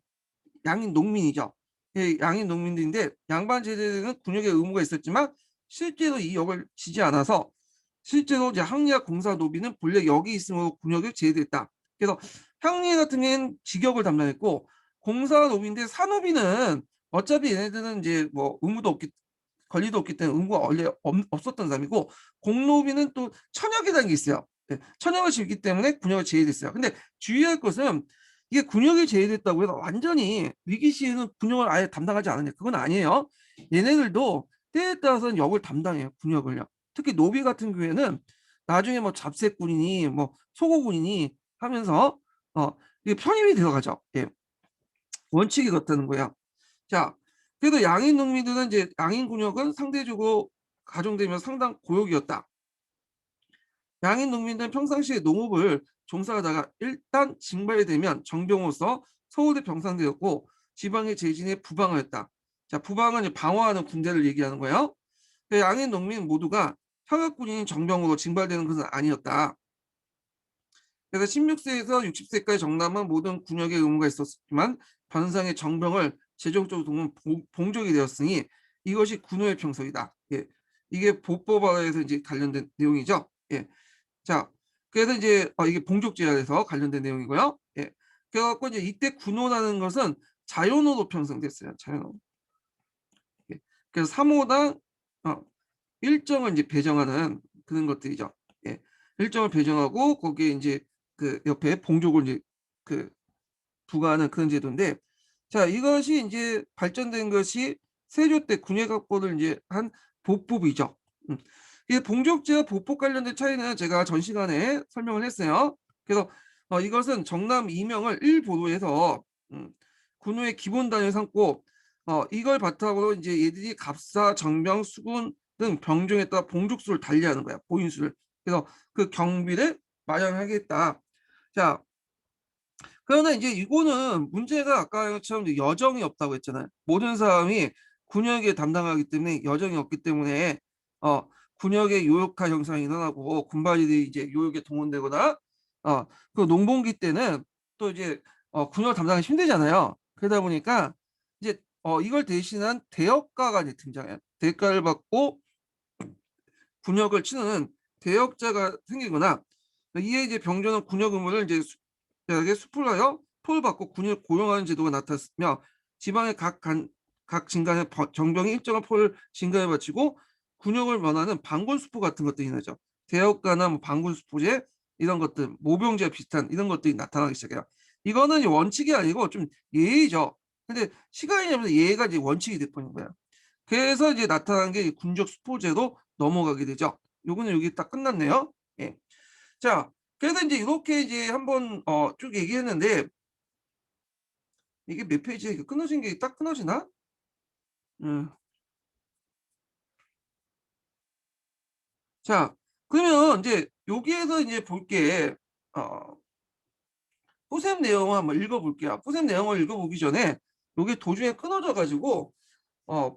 양인 농민이죠. 예, 양인 농민들인데 양반 제대는 군역의 의무가 있었지만 실제로 이 역을 지지 않아서 실제로 이제 항리와 공사 노비는 본래 역이 있으므로 군역을 제외됐다. 그래서 항리 같은 경우는 직역을 담당했고 공사 노비인데 사노비는 어차피 얘네들은 이제 뭐 의무도 없기 권리도 없기 때문에 의무가 원래 없었던 사람이고 공노비는 또 천역이라는 게 있어요. 네, 천역을 지기 때문에 군역을 제외됐어요. 근데 주의할 것은 이게 군역이 제외됐다고 해서 완전히 위기 시에는 군역을 아예 담당하지 않느냐 그건 아니에요. 얘네들도 때에 따라서는 역을 담당해요. 군역을요. 특히 노비 같은 경우에는 나중에 뭐 잡새꾼이니 뭐 소고군이니 하면서 이게 편입이 들어가죠. 예, 원칙이 그렇다는 거예요. 자, 그래도 양인 농민들은 이제 양인 군역은 상대적으로 가중되면서 상당 고역이었다. 양인 농민들은 평상시에 농업을 종사하다가 일단 징발이 되면 정병으로서 서울대 병상되었고 지방의 재진에 부방하였다. 자, 부방은 방어하는 군대를 얘기하는 거예요. 양인 농민 모두가 현역군인 정병으로 징발되는 것은 아니었다. 그래서 16세에서 60세까지 정남은 모든 군역의 의무가 있었지만 변상의 정병을 재정적으로 돕는 봉족이 되었으니 이것이 군호의 평소이다. 예. 이게 보법화에서 이제 관련된 내용이죠. 예. 자, 그래서 이제 이게 봉족제약에서 관련된 내용이고요. 예. 그래갖고 이제 이때 군호라는 것은 자연호로 편성됐어요. 자연호. 예. 그래서 3호당 일정을 이제 배정하는 그런 것들이죠. 예. 일정을 배정하고 거기에 이제 그 옆에 봉족을 이제 그 부과하는 그런 제도인데, 자, 이것이 이제 발전된 것이 세조 때 군예각보를 이제 한 보법이죠. 이 봉족제와 보법 관련된 차이는 제가 전 시간에 설명을 했어요. 그래서 이것은 정남 이명을 일보로 해서 군호의 기본 단위를 삼고 이걸 바탕으로 이제 얘들이 갑사, 정병, 수군 등 병종에 따라 봉족수를 달리하는 거야. 보인수를. 그래서 그 경비를 마련하겠다. 자, 그러나 이제 이거는 문제가 아까처럼 여정이 없다고 했잖아요. 모든 사람이 군역에 담당하기 때문에 여정이 없기 때문에 군역의 요역화 현상이 일어나고 군발들이 이제 요역에 동원되거나 그 농번기 때는 또 이제 군역을 담당하기 힘들잖아요. 그러다 보니까 이제 이걸 대신한 대역가가 이제 등장해요. 대가를 받고 군역을 치르는 대역자가 생기거나 이에 이제 병조는 군역 의무를 이제 대학의 수풀하여 토를 받고 군인을 고용하는 제도가 나타났으며 지방의 각 진간의 정병이 일정한 포를 진간에 바치고 군역을 면하는 방군수포 같은 것들이 나죠. 대역가나 뭐 방군수포제 이런 것들, 모병제 비슷한 이런 것들이 나타나기 시작해요. 이거는 원칙이 아니고 좀 예의죠. 근데 시간이 지나면서 예의가 이제 원칙이 돼버린 거예요. 그래서 이제 나타난 게 군적 수포제로 넘어가게 되죠. 요거는 여기 딱 끝났네요. 예. 자, 그래서 이제 이렇게 이제 한번 쭉 얘기했는데 이게 몇 페이지에 끊어진 게 딱 끊어지나? 음. 자, 그러면 이제 여기에서 이제 볼게 포셈 내용을 한번 읽어볼게요. 포셈 내용을 읽어보기 전에 여기 도중에 끊어져 가지고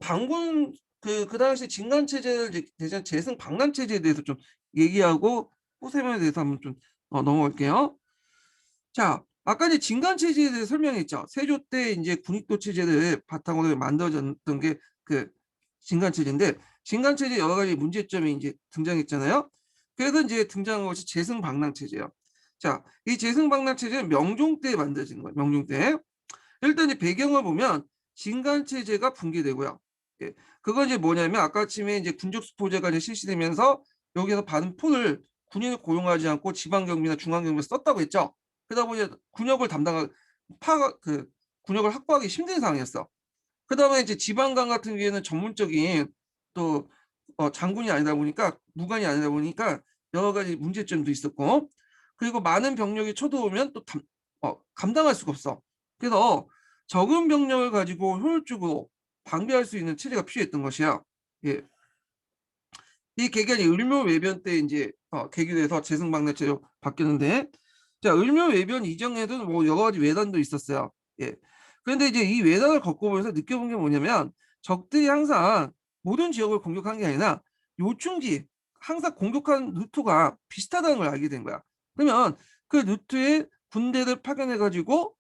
방군 그 당시 진간 체제를 대신 재승 방난 체제에 대해서 좀 얘기하고 포셈에 대해서 한번 좀 넘어갈게요. 자, 아까 이제 진간 체제에 대해 설명했죠. 세조 때 이제 군익도 체제를 바탕으로 만들어졌던 게 그 진간 체제인데, 진간 체제 여러 가지 문제점이 이제 등장했잖아요. 그래서 이제 등장한 것이 재승방랑 체제예요. 자, 이 재승방랑 체제는 명종 때 만들어진 거예요. 명종 때. 일단 이제 배경을 보면 진간 체제가 붕괴되고요. 예, 그건 이제 뭐냐면 아까쯤에 이제 군적 수포제가 이제 실시되면서 여기서 받은 포를 군인을 고용하지 않고 지방경비나 중앙경비에 썼다고 했죠. 그러다 보니 군역을 담당할 군역을 확보하기 힘든 상황이었어. 그다음에 이제 지방관 같은 경우에는 전문적인 또 장군이 아니다 보니까 무관이 아니다 보니까 여러 가지 문제점도 있었고, 그리고 많은 병력이 쳐들어오면 또 감당할 수가 없어. 그래서 적은 병력을 가지고 효율적으로 방비할 수 있는 체제가 필요했던 것이야. 예. 이 계기가 을묘외변 때 이제 계기돼서 재승방래체로 바뀌었는데, 자, 을묘외변 이전에도 뭐 여러 가지 외단도 있었어요. 예. 그런데 이제 이 외단을 겪어보면서 느껴본 게 뭐냐면 적들이 항상 모든 지역을 공격한 게 아니라 요충지 항상 공격한 루트가 비슷하다는 걸 알게 된 거야. 그러면 그 루트에 군대를 파견해 가지고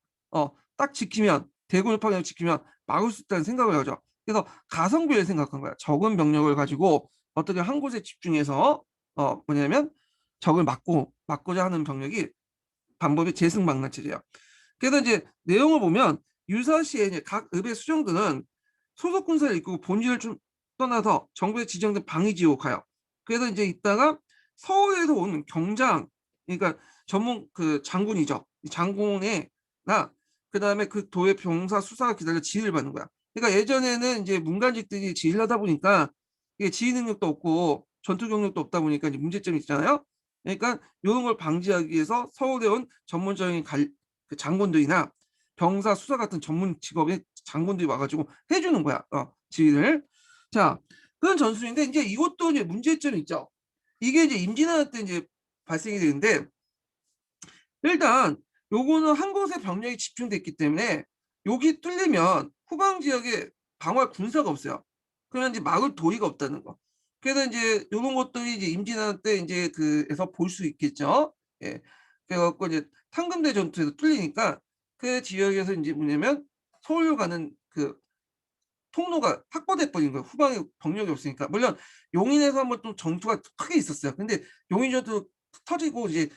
딱 지키면, 대군을 파견해 지키면 막을 수 있다는 생각을 하죠. 그래서 가성비를 생각한 거야. 적은 병력을 가지고 어떻게 한 곳에 집중해서 뭐냐면 적을 막고자 하는 병력이 방법이 재승방란체제야. 그래서 이제 내용을 보면 유사시에 이제 각 읍의 수령들은 소속 군사를 이끌고 본진을 좀 떠나서 정부에 지정된 방위지로 가요. 그래서 이제 이따가 서울에서 오는 경장, 그러니까 전문 그 장군이죠. 장군의나 그다음에 그 도의 병사 수사가 기다려 지휘를 받는 거야. 그러니까 예전에는 이제 문관직들이 지휘를 하다 보니까 이게 지휘 능력도 없고 전투 경력도 없다 보니까 이제 문제점이 있잖아요. 그러니까 이런 걸 방지하기 위해서 서울에 온 전문적인 그 장군들이나 병사, 수사 같은 전문 직업의 장군들이 와가지고 해주는 거야. 지휘를. 자, 그런 전술인데 이제 이것도 이제 문제점이 있죠. 이게 이제 임진왜란 때 이제 발생이 되는데 일단 요거는 한 곳에 병력이 집중됐기 때문에 여기 뚫리면 후방 지역에 방어할 군사가 없어요. 그러면 이제 막을 도리가 없다는 거. 그래서 이제 요런 것들이 이제 임진왜란 때 이제 그에서 볼 수 있겠죠. 예. 그래갖고 이제 탄금대 전투에서 뚫리니까 그 지역에서 이제 뭐냐면 서울로 가는 그 통로가 확보돼 버린 거예요. 후방에 병력이 없으니까. 물론 용인에서 한번 또 전투가 크게 있었어요. 근데 용인 전투 터지고 이제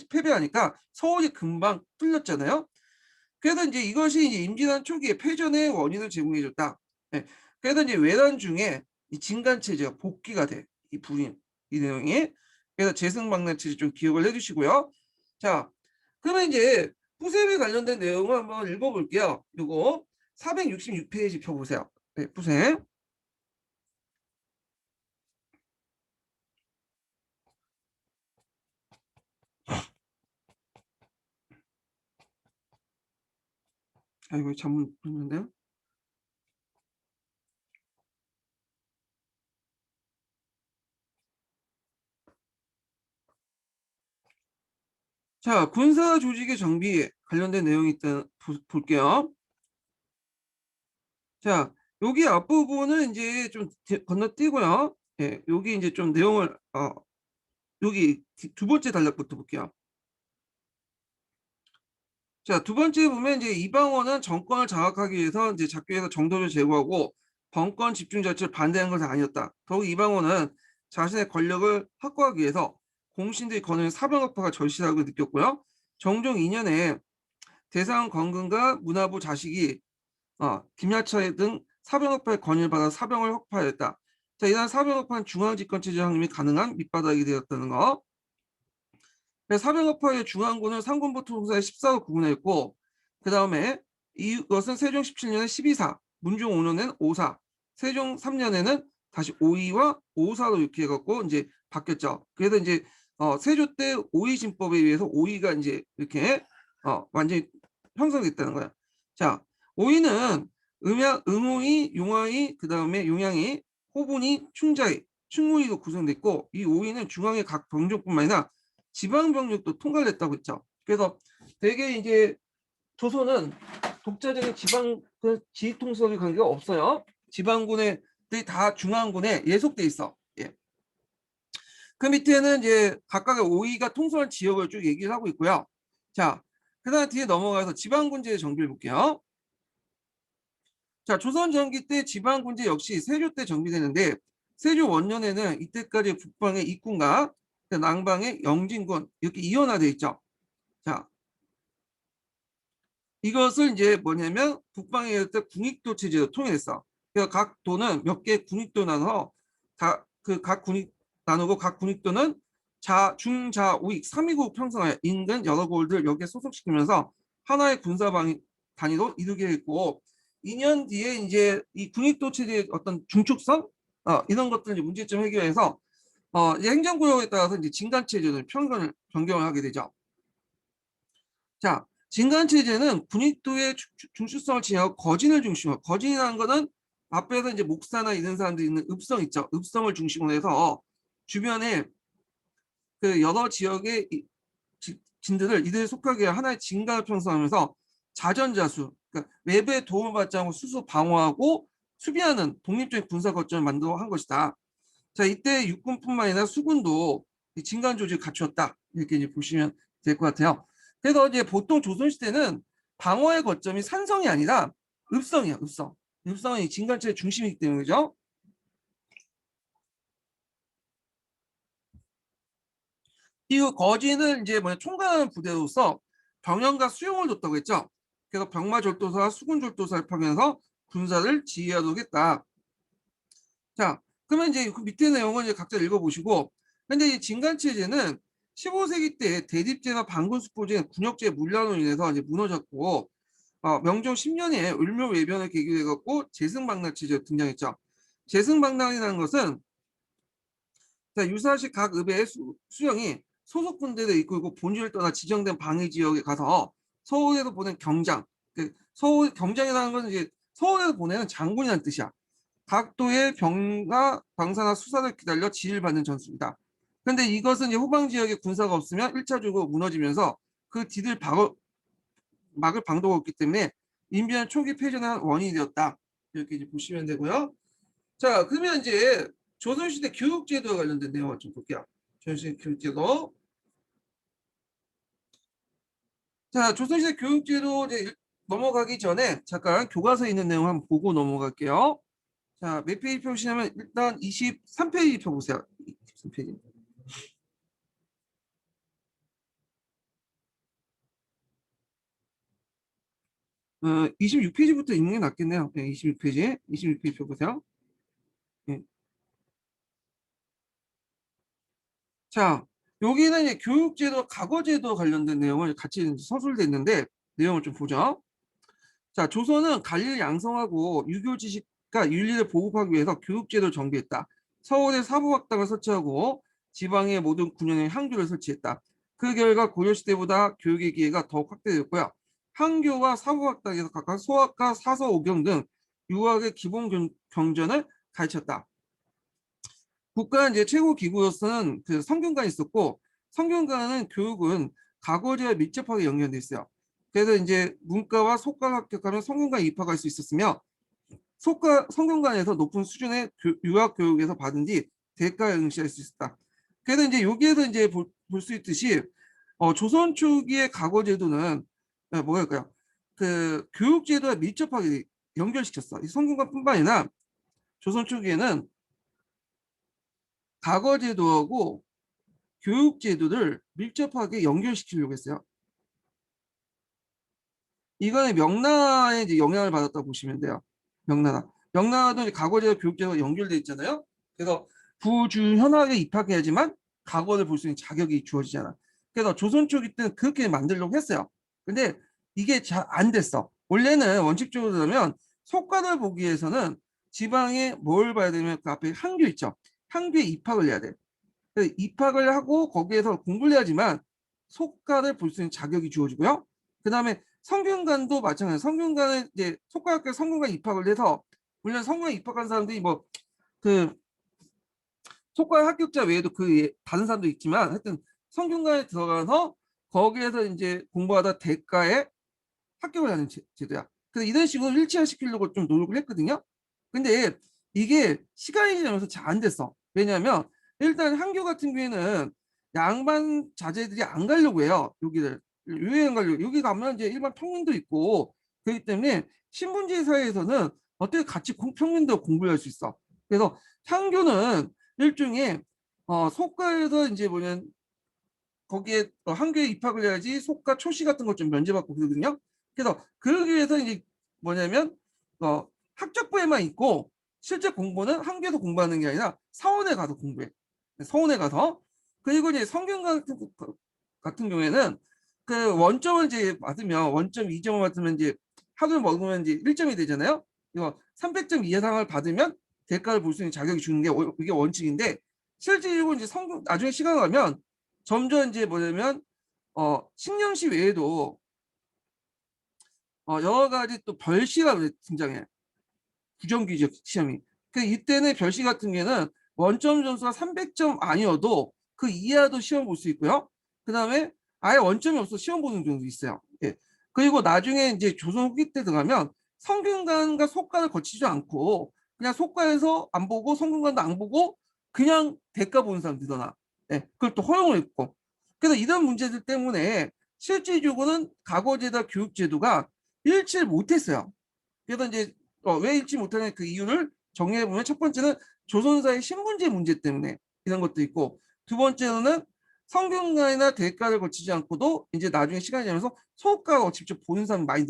패배하니까 서울이 금방 뚫렸잖아요. 그래서 이제 이것이 이제 임진왜란 초기에 패전의 원인을 제공해 줬다. 예. 그래서 이제 외란 중에 이 진간 체제가 복귀가 돼. 이 부인 이 내용이. 그래서 재승망란 체제 좀 기억을 해주시고요. 자, 그러면 이제 푸셈에 관련된 내용을 한번 읽어볼게요. 요거 466페이지 펴보세요. 네, 푸셈. 아이고 잘못 읽는데요. 자, 군사 조직의 정비 관련된 내용이 일단 볼게요. 자, 여기 앞부분은 이제 좀 건너뛰고요. 예, 여기 이제 좀 내용을 여기 두 번째 단락부터 볼게요. 자, 두 번째 보면 이제 이방원은 정권을 장악하기 위해서 이제 작교에서 정도를 제고하고 번권 집중 자체를 반대한 것은 아니었다. 더욱 이방원은 자신의 권력을 확보하기 위해서 공신들이 거는 사병업화가 절실하고 느꼈고요. 정종 2년에 대상 건근과 문화부 자식이 김야차 등 사병업화의 건의를 받아 사병을 확파하였다. 자, 이러한 사병업화는 중앙집권체제 확립이 가능한 밑바닥이 되었다는 거. 사병업화의 중앙군은 상군부 통사의 14로 구분했고 그 다음에 이것은 세종 17년에 12사, 문종 5년에는 5사, 세종 3년에는 다시 5위와 5사로 이렇게 해갖고 이제 바뀌었죠. 그래서 이제 세조 때 5위 진법에 의해서 5위가 이제 이렇게 완전히 형성됐다는 거야. 자, 5위는 응호위, 용화위, 그 다음에 용양위, 호분위, 충자위, 충무위로 구성됐고 이 5위는 중앙의 각 병력뿐만 아니라 지방 병력도 통과를 했다고 했죠. 그래서 되게 이제 조선은 독자적인 지방 지휘 통솔의 관계가 없어요. 지방군에 다 중앙군에 예속돼 있어. 예. 그 밑에는 이제 각각의 5위가 통솔한 지역을 쭉 얘기를 하고 있고요. 자, 그다음 뒤에 넘어가서 지방군제의 정비를 볼게요. 자, 조선 전기 때 지방군제 역시 세조 때 정비되는데 세조 원년에는 이때까지 북방의 익군과 남방의 영진군 이렇게 이원화되어 있죠. 자, 이것을 이제 뭐냐면 북방의 군익도 체제로 통일했어. 그래서 각 도는 몇 개 군익도 나눠 다 그 각 군익 나누고 각 군익도는 중자 우익 3위국 형성하여 인근 여러 고을들 여기에 소속시키면서 하나의 군사 단위로 이루게 했고 2년 뒤에 이제 이 군익도 체제의 어떤 중축성 이런 것들 이제 문제점 해결해서 이제 행정구역에 따라서 이제 진간체제를 변경을 하게 되죠. 자, 진간체제는 군익도의 중추성을 지향하고 거진을 중심으로, 거진이라는 거는 앞에서 이제 목사나 이런 사람들이 있는 읍성 있죠. 읍성을 중심으로 해서 주변에 그 여러 지역의 진들을 이들에 속하게 하나의 진간을 형성하면서 자전자수, 그러니까 외부의 도움을 받지 않고 스스로 방어하고 수비하는 독립적인 군사 거점을 만들어 한 것이다. 자, 이때 육군뿐만 아니라 수군도 진간 조직을 갖추었다. 이렇게 이제 보시면 될 것 같아요. 그래서 이제 보통 조선시대는 방어의 거점이 산성이 아니라 읍성이야, 읍성. 읍성은 진간체의 중심이기 때문이죠. 이후 거진을 이제 뭐냐 총괄하는 부대로서 병영과 수용을 뒀다고 했죠. 그래서 병마절도사와 수군절도사를 파견해서 군사를 지휘하도록 했다. 자, 그러면 이제 그 밑에 내용을 이제 각자 읽어보시고, 근데 이 진간체제는 15세기 때 대립제나 반군수포제, 군역제 문란으로 인해서 이제 무너졌고, 명종 10년에 을묘외변을 계기로 해갖고 재승방락체제가 등장했죠. 재승방락이라는 것은 유사시 각 읍의 수령이 소속 군대를 이끌고 본주를 떠나 지정된 방위 지역에 가서 서울에서 보낸 경장 그 서울 경장이라는 건 이제 서울에서 보내는 장군이라는 뜻이야. 각도의 병과 방사나 수사를 기다려 지휘를 받는 전술이다. 근데 이것은 이제 후방 지역에 군사가 없으면 1차적으로 무너지면서 그 뒤를 막을 방도가 없기 때문에 인비안 초기 패전의 원인이 되었다. 이렇게 이제 보시면 되고요. 자, 그러면 이제 조선시대 교육제도와 관련된 내용을 좀 볼게요. 조선시대 교육제도. 자, 조선시대 교육제도 이제 넘어가기 전에 잠깐 교과서에 있는 내용 한번 보고 넘어갈게요. 자, 몇 페이지 펴보시냐면 일단 23페이지 펴보세요. 23페이지. 26페이지부터 읽는 게 낫겠네요. 네, 26페이지. 26페이지 펴보세요. 네. 자, 여기는 이제 교육제도, 과거제도 관련된 내용을 같이 서술돼 있는데 내용을 좀 보죠. 자, 조선은 관리를 양성하고 유교 지식과 윤리를 보급하기 위해서 교육제도를 정비했다. 서울에 사법학당을 설치하고 지방의 모든 군영에 항교를 설치했다. 그 결과 고려시대보다 교육의 기회가 더욱 확대되었고요. 항교와 사법학당에서 각각 소학과 사서, 오경 등 유학의 기본 경전을 가르쳤다. 국가 이제 최고 기구로서는 그 성균관이 있었고, 성균관은 교육은 과거제와 밀접하게 연결돼 있어요. 그래서 이제 문과와 소과를 합격하면 성균관에 입학할 수 있었으며, 성균관에서 높은 수준의 유학 교육에서 받은 뒤 대가에 응시할 수 있었다. 그래서 이제 여기에서 이제 볼 수 있듯이 조선 초기의 과거 제도는 뭐랄까요? 그 교육 제도와 밀접하게 연결시켰어. 이 성균관뿐만 아니라 조선 초기에는 과거 제도하고 교육 제도를 밀접하게 연결시키려고 했어요. 이거는 명나라에 이제 영향을 받았다고 보시면 돼요. 명나라. 명나라도 이제 과거제와 교육제가 연결돼 있잖아요. 그래서 부주 현학에 입학해야지만 과거를 볼 수 있는 자격이 주어지잖아. 그래서 조선 초기 때는 그렇게 만들려고 했어요. 근데 이게 잘 안 됐어. 원래는 원칙적으로 그러면 속과를 보기 위해서는 지방에 뭘 봐야 되냐면 그 앞에 항교 있죠. 항교에 입학을 해야 돼. 입학을 하고 거기에서 공부를 해야지만 속과를 볼 수 있는 자격이 주어지고요. 그 다음에 성균관도 마찬가지예요. 성균관은 이제 속과학교 성균관 입학을 해서 물론 성균관 입학한 사람들이 뭐 그 속과 합격자 외에도 그 다른 사람도 있지만 하여튼 성균관에 들어가서 거기에서 이제 공부하다 대가에 합격을 하는 제도야. 그래서 이런 식으로 일치화시키려고 좀 노력을 했거든요. 근데 이게 시간이 지나면서 잘 안 됐어. 왜냐하면 일단 한교 같은 경우에는 양반 자제들이 안 가려고 해요. 여기를 왜 안 가려고? 여기 가면 이제 일반 평민도 있고 그렇기 때문에 신분제 사회에서는 어떻게 같이 평민도 공부를 할 수 있어. 그래서 한교는 일종의 속과에서 이제 뭐냐면 거기에 한교에 입학을 해야지 속과 초시 같은 것 좀 면제받고 그러거든요. 그래서 그러기 위해서 이제 뭐냐면 학적부에만 있고 실제 공부는 한교에서 공부하는 게 아니라 사원에 가서 공부해. 서원에 가서. 그리고 이제 성균 같은 경우에는 그 원점을 이제 받으면 원점 2점을 받으면 이제 학을 먹으면 이제 1점이 되잖아요. 이거 300점 이상을 받으면 대가를 볼 수 있는 자격이 주는 게 이게 원칙인데 실제로 이제 나중에 시간 가면 점점 이제 뭐냐면 신령시 외에도 여러 가지 또 별시가 등장해. 부정규직 시험이. 그 이때는 별시 같은 경우에는 원점 점수가 300점 아니어도 그 이하도 시험 볼 수 있고요. 그 다음에 아예 원점이 없어 시험 보는 경우도 있어요. 예. 그리고 나중에 이제 조선 후기 때 들어가면 성균관과 속관을 거치지 않고 그냥 속관에서 안 보고 성균관도 안 보고 그냥 대가 보는 사람 늘어나. 예. 그걸 또 허용을 했고. 그래서 이런 문제들 때문에 실질적으로는 과거제도와 교육제도가 일치를 못했어요. 그래서 이제 왜 읽지 못하는 그 이유를 정리해 보면 첫 번째는 조선사의 신분제 문제 때문에 이런 것도 있고 두 번째는 성균관이나 대가를 거치지 않고도 이제 나중에 시간이 지나면서 소가가 직접 보는 사람이 많이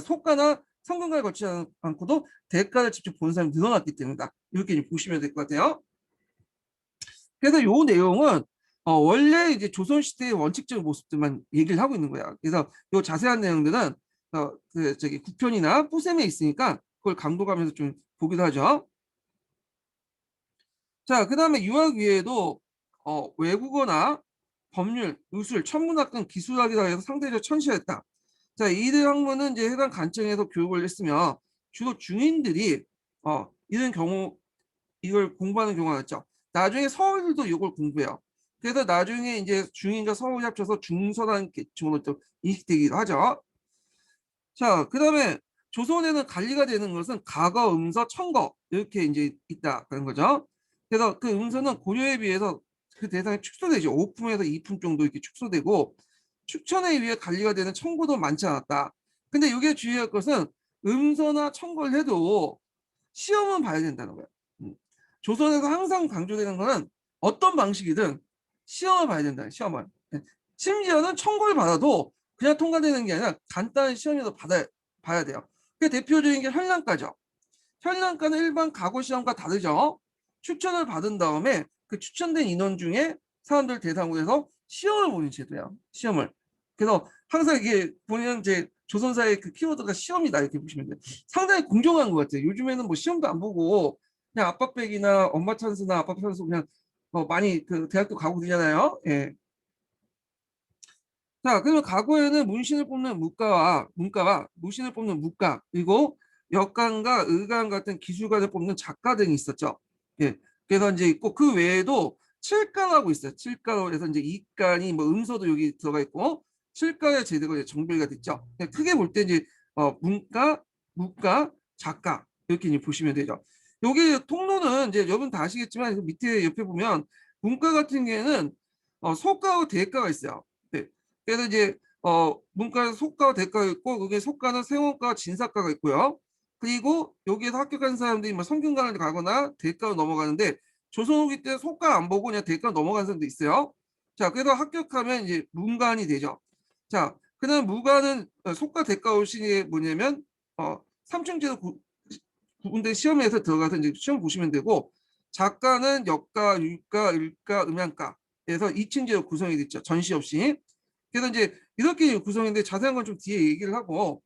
소가나 성균관을 거치지 않고도 대가를 직접 보는 사람이 늘어났기 때문이다. 이렇게 보시면 될 것 같아요. 그래서 요 내용은 원래 이제 조선시대의 원칙적인 모습들만 얘기를 하고 있는 거야. 그래서 요 자세한 내용들은 그 저기 국편이나 포셈에 있으니까 그걸 강도가면서 좀 보기도 하죠. 자, 그 다음에 유학 외에도 외국어나 법률, 의술, 천문학 등 기술학에 대해서 상대적으로 천시했다. 자, 이들 학문은 이제 해당 관청에서 교육을 했으며 주로 중인들이 이런 경우 이걸 공부하는 경우가 있죠. 나중에 서울도 이걸 공부해요. 그래서 나중에 이제 중인과 서울이 합쳐서 중서라는 계층으로 또 인식되기도 하죠. 자, 그다음에 조선에는 관리가 되는 것은 가거, 음서, 청거 이렇게 이제 있다는 거죠. 그래서 그 음서는 고려에 비해서 그 대상이 축소되죠. 5품에서 2품 정도 이렇게 축소되고 축천에 의해 관리가 되는 청구도 많지 않았다. 근데 이게 주의할 것은 음서나 청거를 해도 시험은 봐야 된다는 거예요. 음. 조선에서 항상 강조되는 거는 어떤 방식이든 시험을 봐야 된다. 시험을. 네. 심지어는 청구를 받아도 그냥 통과되는 게 아니라 간단한 시험에도 봐야 돼요. 그 대표적인 게 현랑과죠. 현랑과는 일반 과거 시험과 다르죠. 추천을 받은 다음에 그 추천된 인원 중에 사람들 대상으로 해서 시험을 보는 제도예요. 시험을. 그래서 항상 이게 보면 이제 조선사의 그 키워드가 시험이다 이렇게 보시면 돼요. 상당히 공정한 것 같아요. 요즘에는 뭐 시험도 안 보고 그냥 아빠백이나 엄마 찬스나 아빠 찬스 그냥 많이 그 대학교 가고 그러잖아요. 예. 자, 그러면 과거에는 문신을 뽑는 문과와 무신을 뽑는 무과, 그리고 역관과 의관 같은 기술관을 뽑는 작가 등이 있었죠. 예. 그래서 이제 있고 그 외에도 칠관하고 있어요. 칠관으로 해서 이제 이관이 뭐 음서도 여기 들어가 있고 칠관의 제도가 이제 정비가 됐죠. 크게 볼 때 이제 문과, 무과, 작가 이렇게 이제 보시면 되죠. 여기 통로는 이제 여러분 다 아시겠지만 그 밑에 옆에 보면 문과 같은 경우에는 소과와 대과가 있어요. 네. 그래서 이제 문과는 속과와 대과가 있고 그게 속과는 세원과 진사과가 있고요. 그리고 여기에서 합격한 사람들이 뭐 성균관을 가거나 대과로 넘어가는데 조선 후기 때 속과 안 보고 그냥 대과 넘어가는 사람도 있어요. 자, 그래서 합격하면 이제 문관이 되죠. 자, 그다음 무관은 속과 대과 올신이 뭐냐면 삼층제도 군대 시험에서 들어가서 이제 시험 보시면 되고 작가는 역과, 율과, 을과, 음양과에서 2층제로 구성이 됐죠. 전시 없이. 그래서 이제 이렇게 구성인데 자세한 건 좀 뒤에 얘기를 하고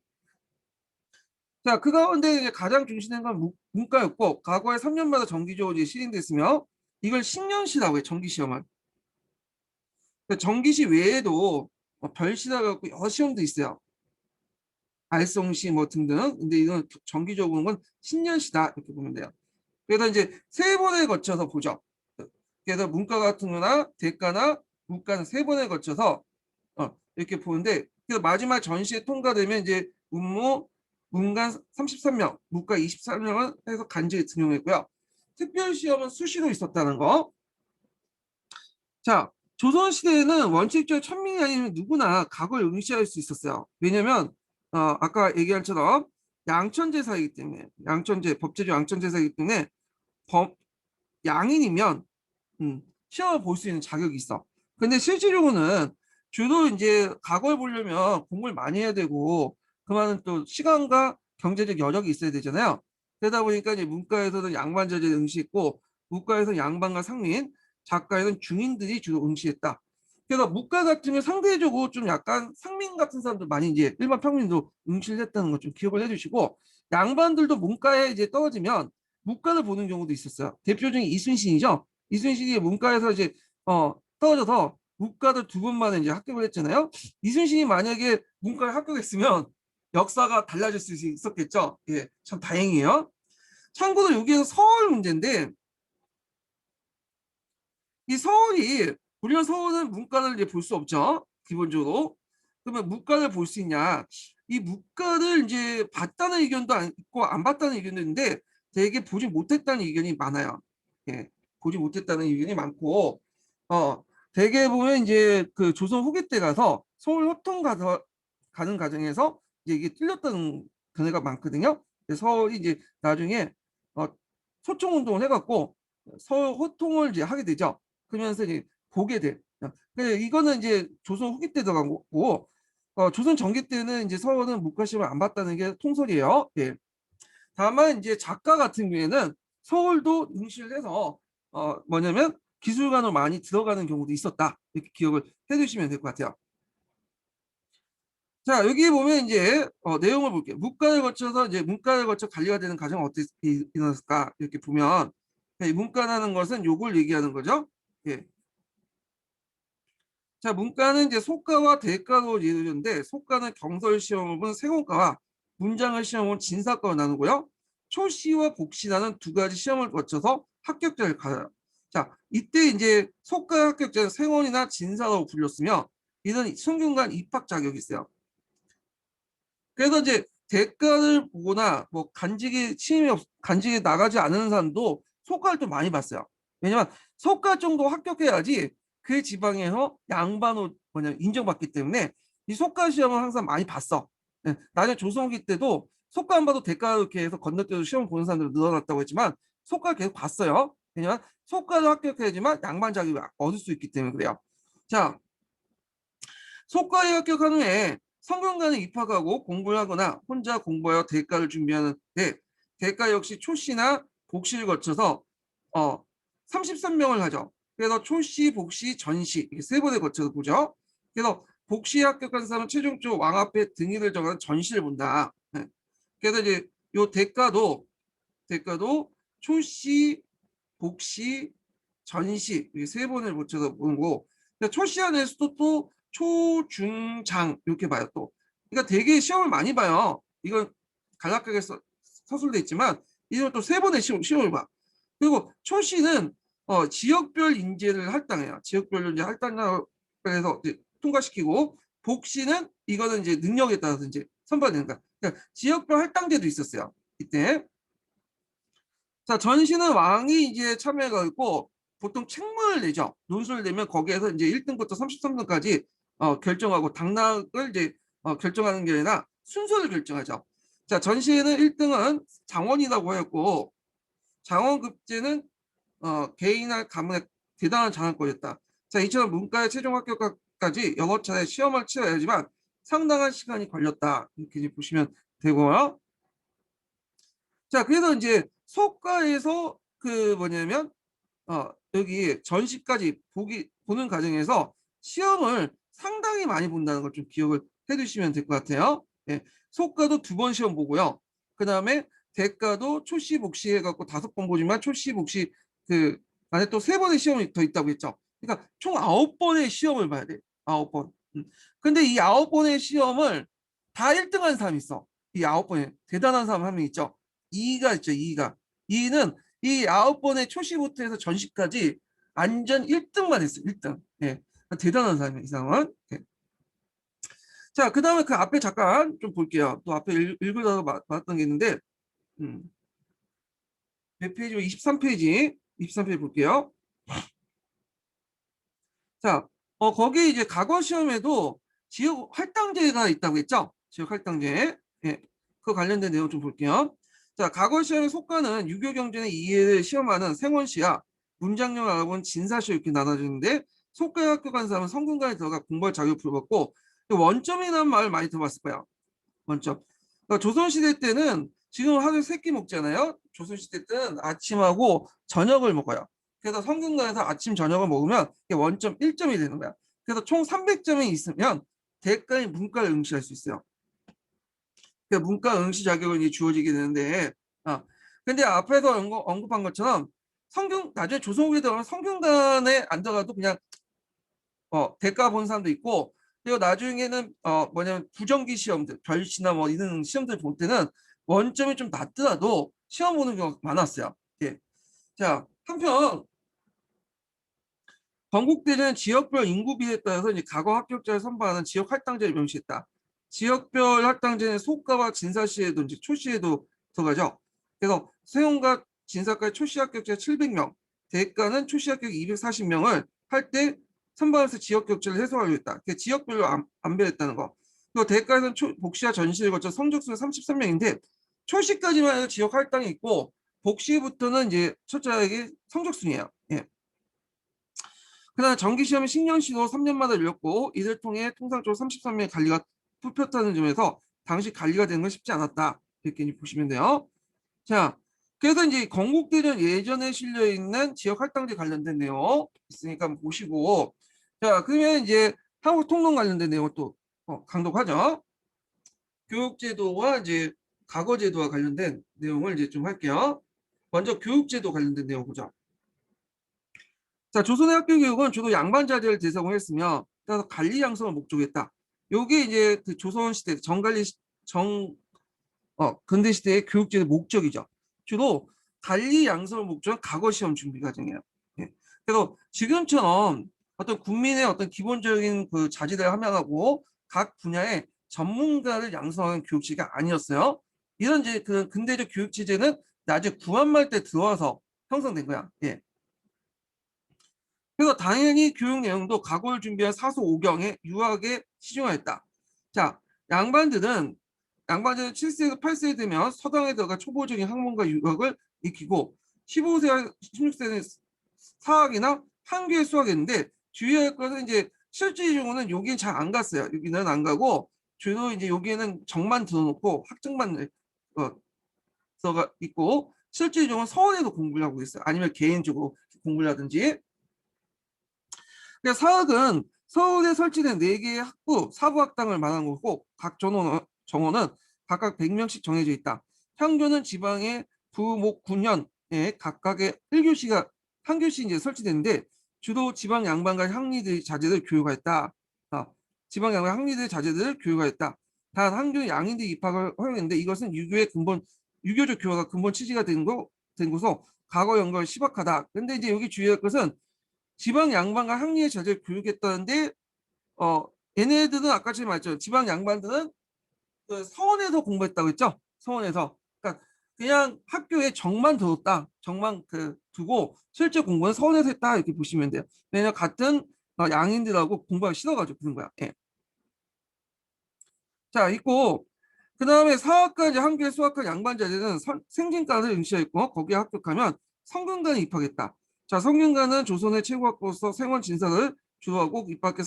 자, 그 가운데 이제 가장 중시된 건 문과였고 과거에 3년마다 정기적으로 이제 시행됐으며 이걸 신년시라고 해요. 정기시험을. 정기시 외에도 별시라 갖고 여러 시험도 있어요. 알성시 뭐 등등. 근데 이건 정기적으로 보는 건 신년시다 이렇게 보면 돼요. 그래서 이제 세 번에 거쳐서 보죠. 그래서 문과 같은 거나 대과나 문과는 세 번에 거쳐서 이렇게 보는데 그래서 마지막 전시에 통과되면 이제 문관 33명, 무과 23명을 해서 간절히 등용했고요. 특별시험은 수시로 있었다는 거. 자, 조선시대에는 원칙적으로 천민이 아니면 누구나 각을 응시할 수 있었어요. 왜냐면 아까 얘기한 처럼 양천제사이기 때문에 법제적 양천제사이기 때문에 양인이면 시험을 볼 수 있는 자격이 있어. 근데 실질적으로는 주로 이제 과거를 보려면 공부를 많이 해야 되고 그만한 또 시간과 경제적 여력이 있어야 되잖아요. 그러다 보니까 이제 문과에서는 양반제를 응시했고 문과에서는 양반과 상민, 작가에는 중인들이 주로 응시했다. 그래서 문과 같은 경우 상대적으로 좀 약간 상민 같은 사람들 많이 이제 일반 평민도 응시를 했다는 거 좀 기억을 해주시고 양반들도 문과에 이제 떨어지면 문과를 보는 경우도 있었어요. 대표적인 이순신이죠. 이순신이 문과에서 이제 떨어져서 문과를 두 번 만에 이제 합격을 했잖아요. 이순신이 만약에 문과에 합격했으면 역사가 달라질 수 있었겠죠. 예, 참 다행이에요. 참고로 여기에서 서울 문제인데 이 서울이 우리가 서울은 문과를 이제 볼 수 없죠. 기본적으로. 그러면 문과를 볼 수 있냐? 이 문과를 이제 봤다는 의견도 있고 안 봤다는 의견도 있는데 되게 보지 못했다는 의견이 많아요. 예, 보지 못했다는 의견이 많고 대개 보면 이제 그 조선 후기 때 가서 서울 호통 가서 가는 과정에서 이제 이게 뚫렸다는 견해가 많거든요. 서울이 이제 나중에 어, 소총 운동을 해갖고 서울 호통을 이제 하게 되죠. 그러면서 이제 보게 돼. 이거는 이제 조선 후기 때 들어간 거고, 조선 전기 때는 이제 서울은 문과시험을 안 봤다는 게 통설이에요. 예. 다만 이제 작가 같은 경우에는 서울도 응시를 해서 뭐냐면 기술관으로 많이 들어가는 경우도 있었다. 이렇게 기억을 해두시면 될 것 같아요. 자, 여기 보면 이제 내용을 볼게요. 문과를 거쳐서 이제 문과를 거쳐 관리가 되는 과정은 어떻게 일어났을까? 이렇게 보면 문과라는 것은 요걸 얘기하는 거죠. 예. 자, 문과는 이제 소과와 대과로 이루어지는데 소과는 경설 시험을 본 세공과와 문장을 시험을 본 진사과로 나누고요. 초시와 복시라는 두 가지 시험을 거쳐서 합격자를 가려요. 자, 이때 이제 소과 합격자는 세원이나 진사로 불렸으며 이는 순균관 입학 자격이 있어요. 그래서 이제 대과를 보거나 뭐 간직이 나가지 않은 사람도 소과를 좀 많이 봤어요. 왜냐면 소과 정도 합격해야지 그 지방에서 양반으로 인정받기 때문에 이 소과 시험을 항상 많이 봤어. 네, 나중에 조선기 때도 소과 안 봐도 대과 이렇게 해서 건너뛰어서 시험 보는 사람들이 늘어났다고 했지만 소과를 계속 봤어요. 왜냐면 소과도 합격해야지만 양반 자격을 얻을 수 있기 때문에 그래요. 자, 소과에 합격한 후에 성균관에 입학하고 공부를 하거나 혼자 공부하여 대과를 준비하는데 대과 역시 초시나 복시를 거쳐서 33명을 하죠. 그래서 초시, 복시, 전시 이렇게 세 번에 거쳐서 보죠. 그래서 복시에 합격한 사람은 최종적으로 왕 앞에 등위를 정하는 전시를 본다. 네. 그래서 이제 요 대과도 초시, 복시, 전시 이렇게 세 번을 거쳐서 보는 거. 초시 안에서도 또 초, 중, 장 이렇게 봐요 또. 그러니까 되게 시험을 많이 봐요. 이건 간략하게 서술돼 있지만 이건 또 세 번의 시험을 봐. 그리고 초시는 지역별 인재를 할당해요. 지역별로 이제 할당해서 이제 통과시키고 복시는 이거는 이제 능력에 따라서 이제 선발되는 거야. 그러니까 지역별 할당제도 있었어요. 이때. 자, 전시는 왕이 이제 참여가 있고 보통 책문을 내죠. 논술을 내면 거기에서 이제 1등부터 33등까지 결정하고 당락을 이제 결정하는 게 아니라 순서를 결정하죠. 자, 전시에는 1등은 장원이라고 하였고 장원급제는 개인이나 가문의 대단한 장학권이었다. 자, 이처럼 문과의 최종 합격까지 여러 차례 시험을 치러야지만 상당한 시간이 걸렸다. 이렇게 보시면 되고요. 자, 그래서 이제 소과에서 그 뭐냐면 여기 전시까지 보는 과정에서 시험을 상당히 많이 본다는 걸 좀 기억을 해두시면 될 것 같아요. 예, 소과도 2번 시험 보고요. 그 다음에 대과도 초시 복시 해갖고 5번 보지만 초시 복시 그 안에 또 3번의 시험이 더 있다고 했죠. 그러니까 총 9번의 시험을 봐야 돼. 9번. 근데 이 9번의 시험을 다 1등한 사람이 있어. 이 9번에 대단한 사람 한 명 있죠. 2가 있죠. 2가. 2는 이 9번의 초시부터 해서 전시까지 완전 1등만 했어요. 1등. 예. 대단한 사람이에요. 이 사람은. 예. 자, 그 다음에 그 앞에 잠깐 좀 볼게요. 또 앞에 읽으다가 봤던 게 있는데, 몇 페이지? 23페이지. 23페이지 볼게요. 자, 거기 이제 과거 시험에도 지역 할당제가 있다고 했죠? 지역 할당제. 예. 그 관련된 내용 좀 볼게요. 자, 과거 시험의 속과는 유교 경전의 이해를 시험하는 생원시와 문장용 알아본 진사시 이렇게 나눠지는데 속과에 합격한 사람은 성균관에 들어가 공부할 자격을 부여받고 원점이라는 말을 많이 들어봤을 거야. 원점. 그러니까 조선시대 때는 지금 하루에 3끼 먹잖아요. 조선시대 때는 아침하고 저녁을 먹어요. 그래서 성균관에서 아침 저녁을 먹으면 원점 1점이 되는 거야. 그래서 총 300점이 있으면 대가의 문과를 응시할 수 있어요. 그러니까 문과 응시 자격이 주어지게 되는데, 근데 앞에서 언급한 것처럼 나중에 조선후기에 들어가면 성균관에 안 들어가도 그냥 대가 본 사람도 있고, 그리고 나중에는 뭐냐면 부정기 시험들, 별시나 뭐 이런 시험들 볼 때는 원점이 좀 낮더라도 시험 보는 경우가 많았어요. 예. 자, 한편 건국대는 지역별 인구 비례에 따라서 이제 과거 합격자를 선발하는 지역 할당제를 명시했다. 지역별 할당제는 소과와 진사시에도 이제 초시에도 들어가죠. 그래서 세운과 진사까지 초시 합격자 700명, 대가는 초시 합격 240명을 할 때 선발해서 지역 격차를 해소하려 했다. 지역별로 안배했다는 거. 그리고 대가에서는 복시와 전시를 거쳐 성적수는 33명인데 초시까지만 해도 지역 할당이 있고 복시부터는 이제 첫째에게 성적순이에요. 예. 그다음 정기시험은 신년시도 3년마다 열렸고 이를 통해 통상적으로 33명의 관리가 뽑혔다는 점에서 당시 관리가 되는 건 쉽지 않았다. 이렇게 보시면 돼요. 자, 그래서 이제 건국대전 예전에 실려 있는 지역 할당제 관련된 내용 있으니까 한번 보시고, 자, 그러면 이제 한국 통론 관련된 내용 또 강독하죠. 교육제도와 이제 과거제도와 관련된 내용을 이제 좀 할게요. 먼저 교육제도 관련된 내용 보자. 자, 조선의 학교 교육은 주로 양반 자제를 대상으로 했으며 따라서 관리 양성을 목적했다. 요게 이제 그 조선시대 근대 시대의 교육제의 목적이죠. 주로 관리 양성을 목적한 과거 시험 준비 과정이에요. 예. 그래서 지금처럼 어떤 국민의 어떤 기본적인 그 자질을 함양하고 각 분야의 전문가를 양성하는 교육체가 아니었어요. 이런 이제 그 근대적 교육 체제는 나중에 구한말 때 들어와서 형성된 거야. 예. 그래서 당연히 교육 내용도 과거를 준비한 사소 오경에 유학에 시중하였다. 자, 양반들은 7세에서 8세에 되면 서당에 들어가 초보적인 학문과 유학을 익히고 15세, 16세는 사학이나 한교에 수학했는데 주의할 것은 이제 실질적으로는 여기는 잘 안 갔어요. 여기는 안 가고 주로 이제 여기에는 정만 들어놓고 학점만 써가 있고 실질적으로 서울에서 공부를 하고 있어요. 아니면 개인적으로 공부를 하든지. 그러니까 사학은 서울에 설치된 4개의 학부, 사부학당을 말하는 거고 각 정원은 각각 100명씩 정해져 있다. 향교는 지방의 부, 목, 군현에 각각의 1교시가 한 교시 이제 설치되는데 주로 지방 양반과 향리들의 자제를 교육하였다. 지방 양반 향리들의 자제들을 교육하였다. 단 한교 양인대 입학을 허용했는데 이것은 유교적 교화가 근본 취지가 된 것으로 과거 연결 시박하다. 근데 이제 여기 주의할 것은 지방 양반과 향리의 자제를 교육했다는데 얘네들은 아까처럼 말했죠. 지방 양반들은 그 서원에서 공부했다고 했죠. 서원에서. 그러니까 그냥 학교에 정만 들었다. 정만 두고 실제 공부는 서원에서 했다 이렇게 보시면 돼요. 왜냐면 같은 양인들하고 공부하기 싫어가지고 그런 거야. 예. 자, 있고 그 다음에 사학과 이제 한교의 수학과 양반 자제는 생진과를 응시했고 거기에 합격하면 성균관에 입학했다. 자, 성균관은 조선의 최고학부로서 생원 진사를 주도하고 입학해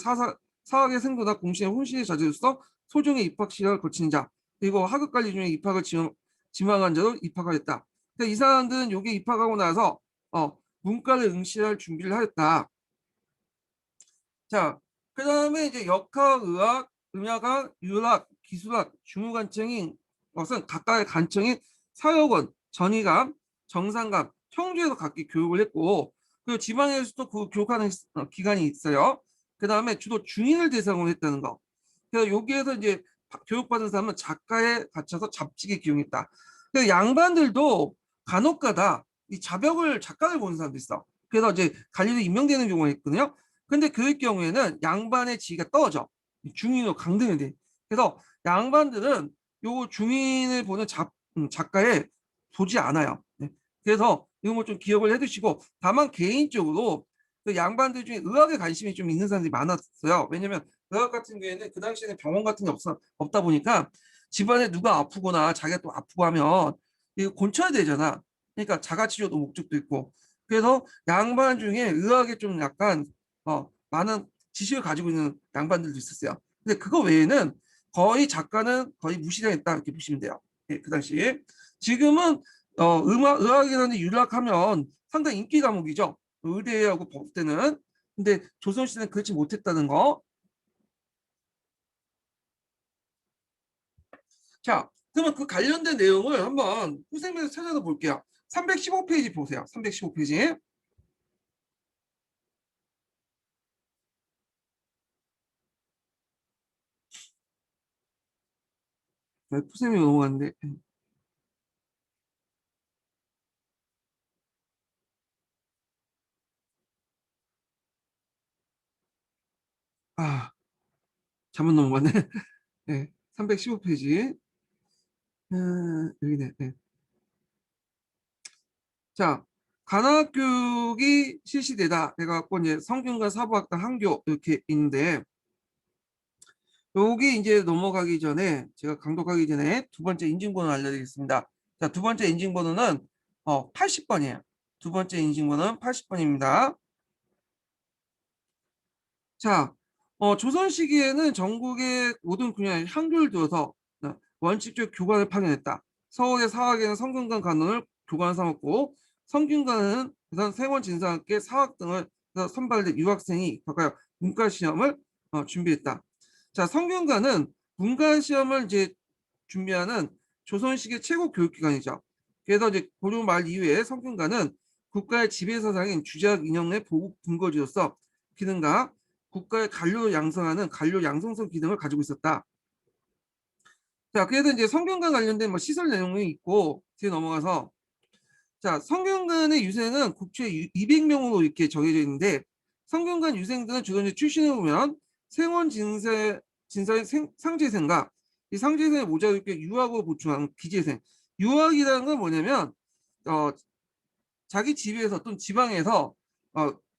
사학의 생도나 공신의 혼신의 자제로서 소중의 입학 시간을 거친 자 그리고 하급 관리 중에 입학을 지망한 자로 입학하였다. 그러니까 이 사람들은 여기 입학하고 나서 문과를 응시할 준비를 하였다. 자, 그 다음에 이제 역학, 의학, 음야학, 유학, 기술학, 중후관청인 것은 각각의 관청인 사역원, 전의감, 정상감, 청주에서 각기 교육을 했고 그리고 지방에서도 그 교육하는 기관이 있어요. 그 다음에 주로 중인을 대상으로 했다는 거. 그래서 여기에서 이제 교육받은 사람은 작가에 갇혀서 잡지게 기용했다. 그 양반들도 간혹가다 이 작가를 보는 사람도 있어. 그래서 이제 관리로 임명되는 경우가 있거든요. 근데 그럴 경우에는 양반의 지위가 떨어져. 중인으로 강등이 돼. 그래서 양반들은 요 중인을 보는 작가에 보지 않아요. 네. 그래서 이런 걸 좀 기억을 해두시고 다만 개인적으로 그 양반들 중에 의학에 관심이 좀 있는 사람들이 많았어요. 왜냐면 의학 같은 경우에는 그 당시에는 병원 같은 게 없다 보니까 집안에 누가 아프거나 자기가 또 아프고 하면 이거 곤쳐야 되잖아. 그러니까 자가치료도 목적도 있고. 그래서 양반 중에 의학에 좀 약간 많은 지식을 가지고 있는 양반들도 있었어요. 근데 그거 외에는 거의 작가는 거의 무시당했다 이렇게 보시면 돼요. 예, 그 당시에. 지금은 의학이라는 유학하면 상당히 인기 과목이죠. 의대하고 법대는. 근데 조선시대는 그렇지 못했다는 거. 자, 그러면 그 관련된 내용을 한번 후생에서 찾아서 볼게요. 315페이지 보세요. 315페이지. 네, 후생이 넘어갔는데. 아, 잘못 넘어갔네. 네, 315페이지. 여기네. 네. 자, 관학교육이 실시되다. 해갖고 이제 성균관 사부학당 한교 이렇게 있는데 여기 이제 넘어가기 전에 제가 강독하기 전에 두 번째 인증번호 알려드리겠습니다. 자, 두 번째 인증번호는 80번이에요. 두 번째 인증번호는 80번입니다. 자, 조선 시기에는 전국의 모든 분야에 한교를 두어서 원칙적 교관을 파견했다. 서울의 사학에는 성균관 간원을 교관 삼았고 성균관은 우선 세원 진사학계 사학 등을 선발된 유학생이 각각 문과 시험을 준비했다. 자, 성균관은 문과 시험을 이제 준비하는 조선시기 최고 교육기관이죠. 그래서 이제 고려 말 이후에 성균관은 국가의 지배사상인 주작 인형의 보국 근거지로서 기능과 국가의 관료를 양성하는 관료 양성성 기능을 가지고 있었다. 자, 그래서 이제 성균관 관련된 뭐 시설 내용이 있고 뒤에 넘어가서 자, 성균관의 유생은 국초에 200명으로 이렇게 정해져 있는데 성균관 유생들은 주로 이제 출신을 보면 생원 진사의 상제생과 이 상제생의 모자를 이렇게 유학으로 보충한 기재생. 유학이라는 건 뭐냐면 자기 집에서 또는 지방에서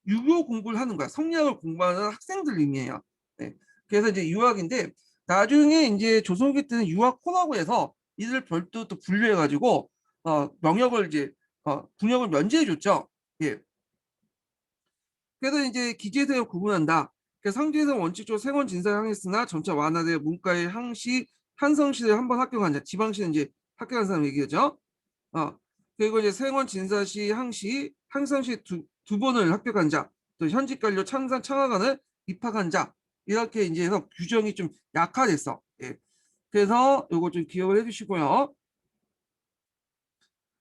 유교 공부를 하는 거야. 성리학을 공부하는 학생들 의미예요. 네. 그래서 이제 유학인데 나중에 이제 조선기 때는 유학호라고 해서 이들 별도 또 분류해가지고 명역을 이제 군역을 면제해줬죠. 예. 그래서 이제 기재생을 구분한다. 그래서 상제에서 원칙적으로 생원 진사를 항했으나 점차 완화되어 문과의 항시 한성시대 한번 합격한 자, 지방시는 이제 합격한 사람 얘기죠. 그리고 이제 생원 진사시 항시 항성시 두 번을 합격한 자, 또 현직 관료 창산 창하관을 입학한 자 이렇게 이제 해서 규정이 좀 약화됐어. 예. 그래서 요거 좀 기억을 해주시고요.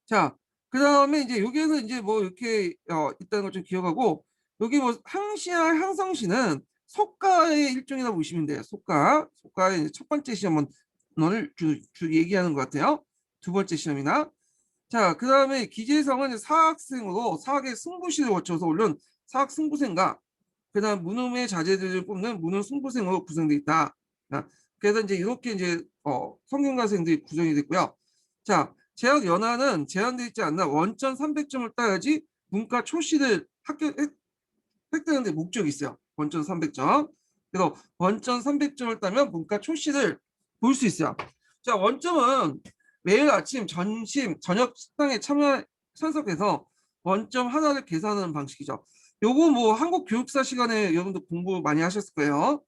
자, 그 다음에 이제 여기에서 이제 뭐 이렇게 있다는 걸 좀 기억하고 여기 뭐 항시와 항성시는 속가의 일종이라고 보시면 돼요. 속가의 첫 번째 시험을 얘기하는 것 같아요. 두 번째 시험이나. 자, 그 다음에 기재성은 사학생으로 사학의 승부시를 거쳐서 올른 사학 승부생과 그 다음 문음의 자제들을 뽑는 문음 승부생으로 구성되어 있다. 그래서 이제 이렇게 이제 성균관생들이 구성이 됐고요. 자, 재학 연하는 제한되어 있지 않나 원점 300점을 따야지 문과 초시를 획득하는 데 목적이 있어요. 원점 300점. 그래서 원점 300점을 따면 문과 초시를 볼 수 있어요. 자, 원점은 매일 아침, 점심, 저녁 식당에 참석해서 원점 하나를 계산하는 방식이죠. 요거 뭐 한국 교육사 시간에 여러분들 공부 많이 하셨을 거예요.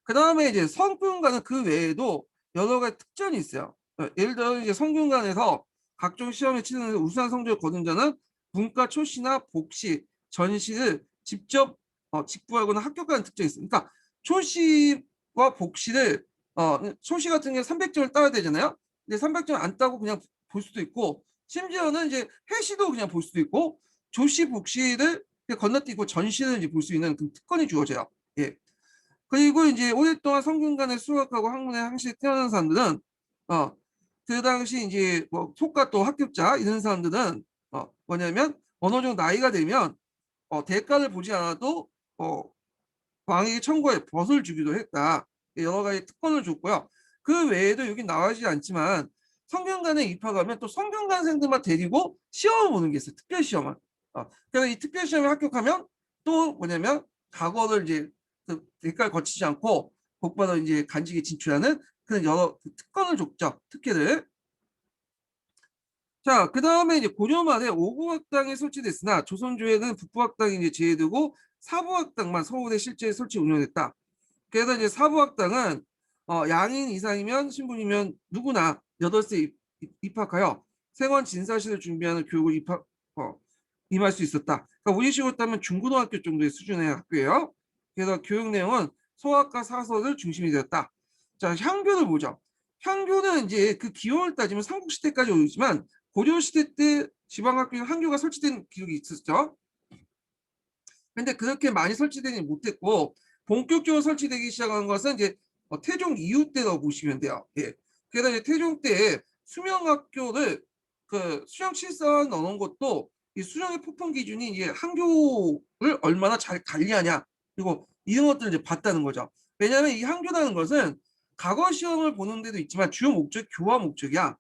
그 다음에 이제 성균관은 그 외에도 여러 가지 특전이 있어요. 예를 들어 이제 성균관에서 각종 시험에 치르는 우수한 성적을 거둔 자는 문과 초시나 복시, 전시를 직접 직부하거나 합격하는 특전이 있어요. 그러니까 초시와 복시를 초시 같은 경우 300점을 따야 되잖아요. 근데 300점 안 따고 그냥 볼 수도 있고 심지어는 이제 회시도 그냥 볼 수도 있고 조시, 복시를 건너뛰고 전시를 이제 볼 수 있는 그 특권이 주어져요. 예. 그리고 이제 오랫동안 성균관에 수학하고 학문에 항시 태어난 사람들은 그 당시 이제 뭐 속과 또 합격자 이런 사람들은 뭐냐면 어느 정도 나이가 되면 대가를 보지 않아도 왕에게 청구해 벗을 주기도 했다. 여러 가지 특권을 줬고요. 그 외에도 여기 나와 있지 않지만 성균관에 입학하면 또 성균관생들만 데리고 시험을 보는 게 있어요. 특별 시험을. 그래서 이 특별 시험에 합격하면 또 뭐냐면 과거를 이제 그 대가를 거치지 않고 곧바로 이제 간직에 진출하는 그런 여러 특권을 줬죠. 특혜를. 자, 그 다음에 이제 고려 말에 5부학당이 설치됐으나 조선조에는 북부학당이 이제 제외되고 사부학당만 서울에 실제 설치 운영됐다. 그래서 이제 사부학당은 양인 이상이면 신분이면 누구나 8세 입학하여 생원 진사시를 준비하는 교육을 임할 수 있었다. 그러니까 우리식으로 따면 중고등학교 정도의 수준의 학교예요. 그래서 교육 내용은 소학과 사설을 중심이 되었다. 자, 향교를 보죠. 향교는 이제 그 기원을 따지면 삼국시대까지 오지만 고려시대 때 지방학교에 향교가 설치된 기록이 있었죠. 근데 그렇게 많이 설치되지 못했고 본격적으로 설치되기 시작한 것은 이제 태종 이후 때라고 보시면 돼요. 예. 그래서 이제 태종 때 수명학교를 그 수령 칠선 넣는 것도 이 수령의 포품 기준이 이제 한교를 얼마나 잘 관리하냐 그리고 이런 것들을 이제 봤다는 거죠. 왜냐하면 이 한교라는 것은 과거 시험을 보는 데도 있지만 주요 목적 교화 목적이야.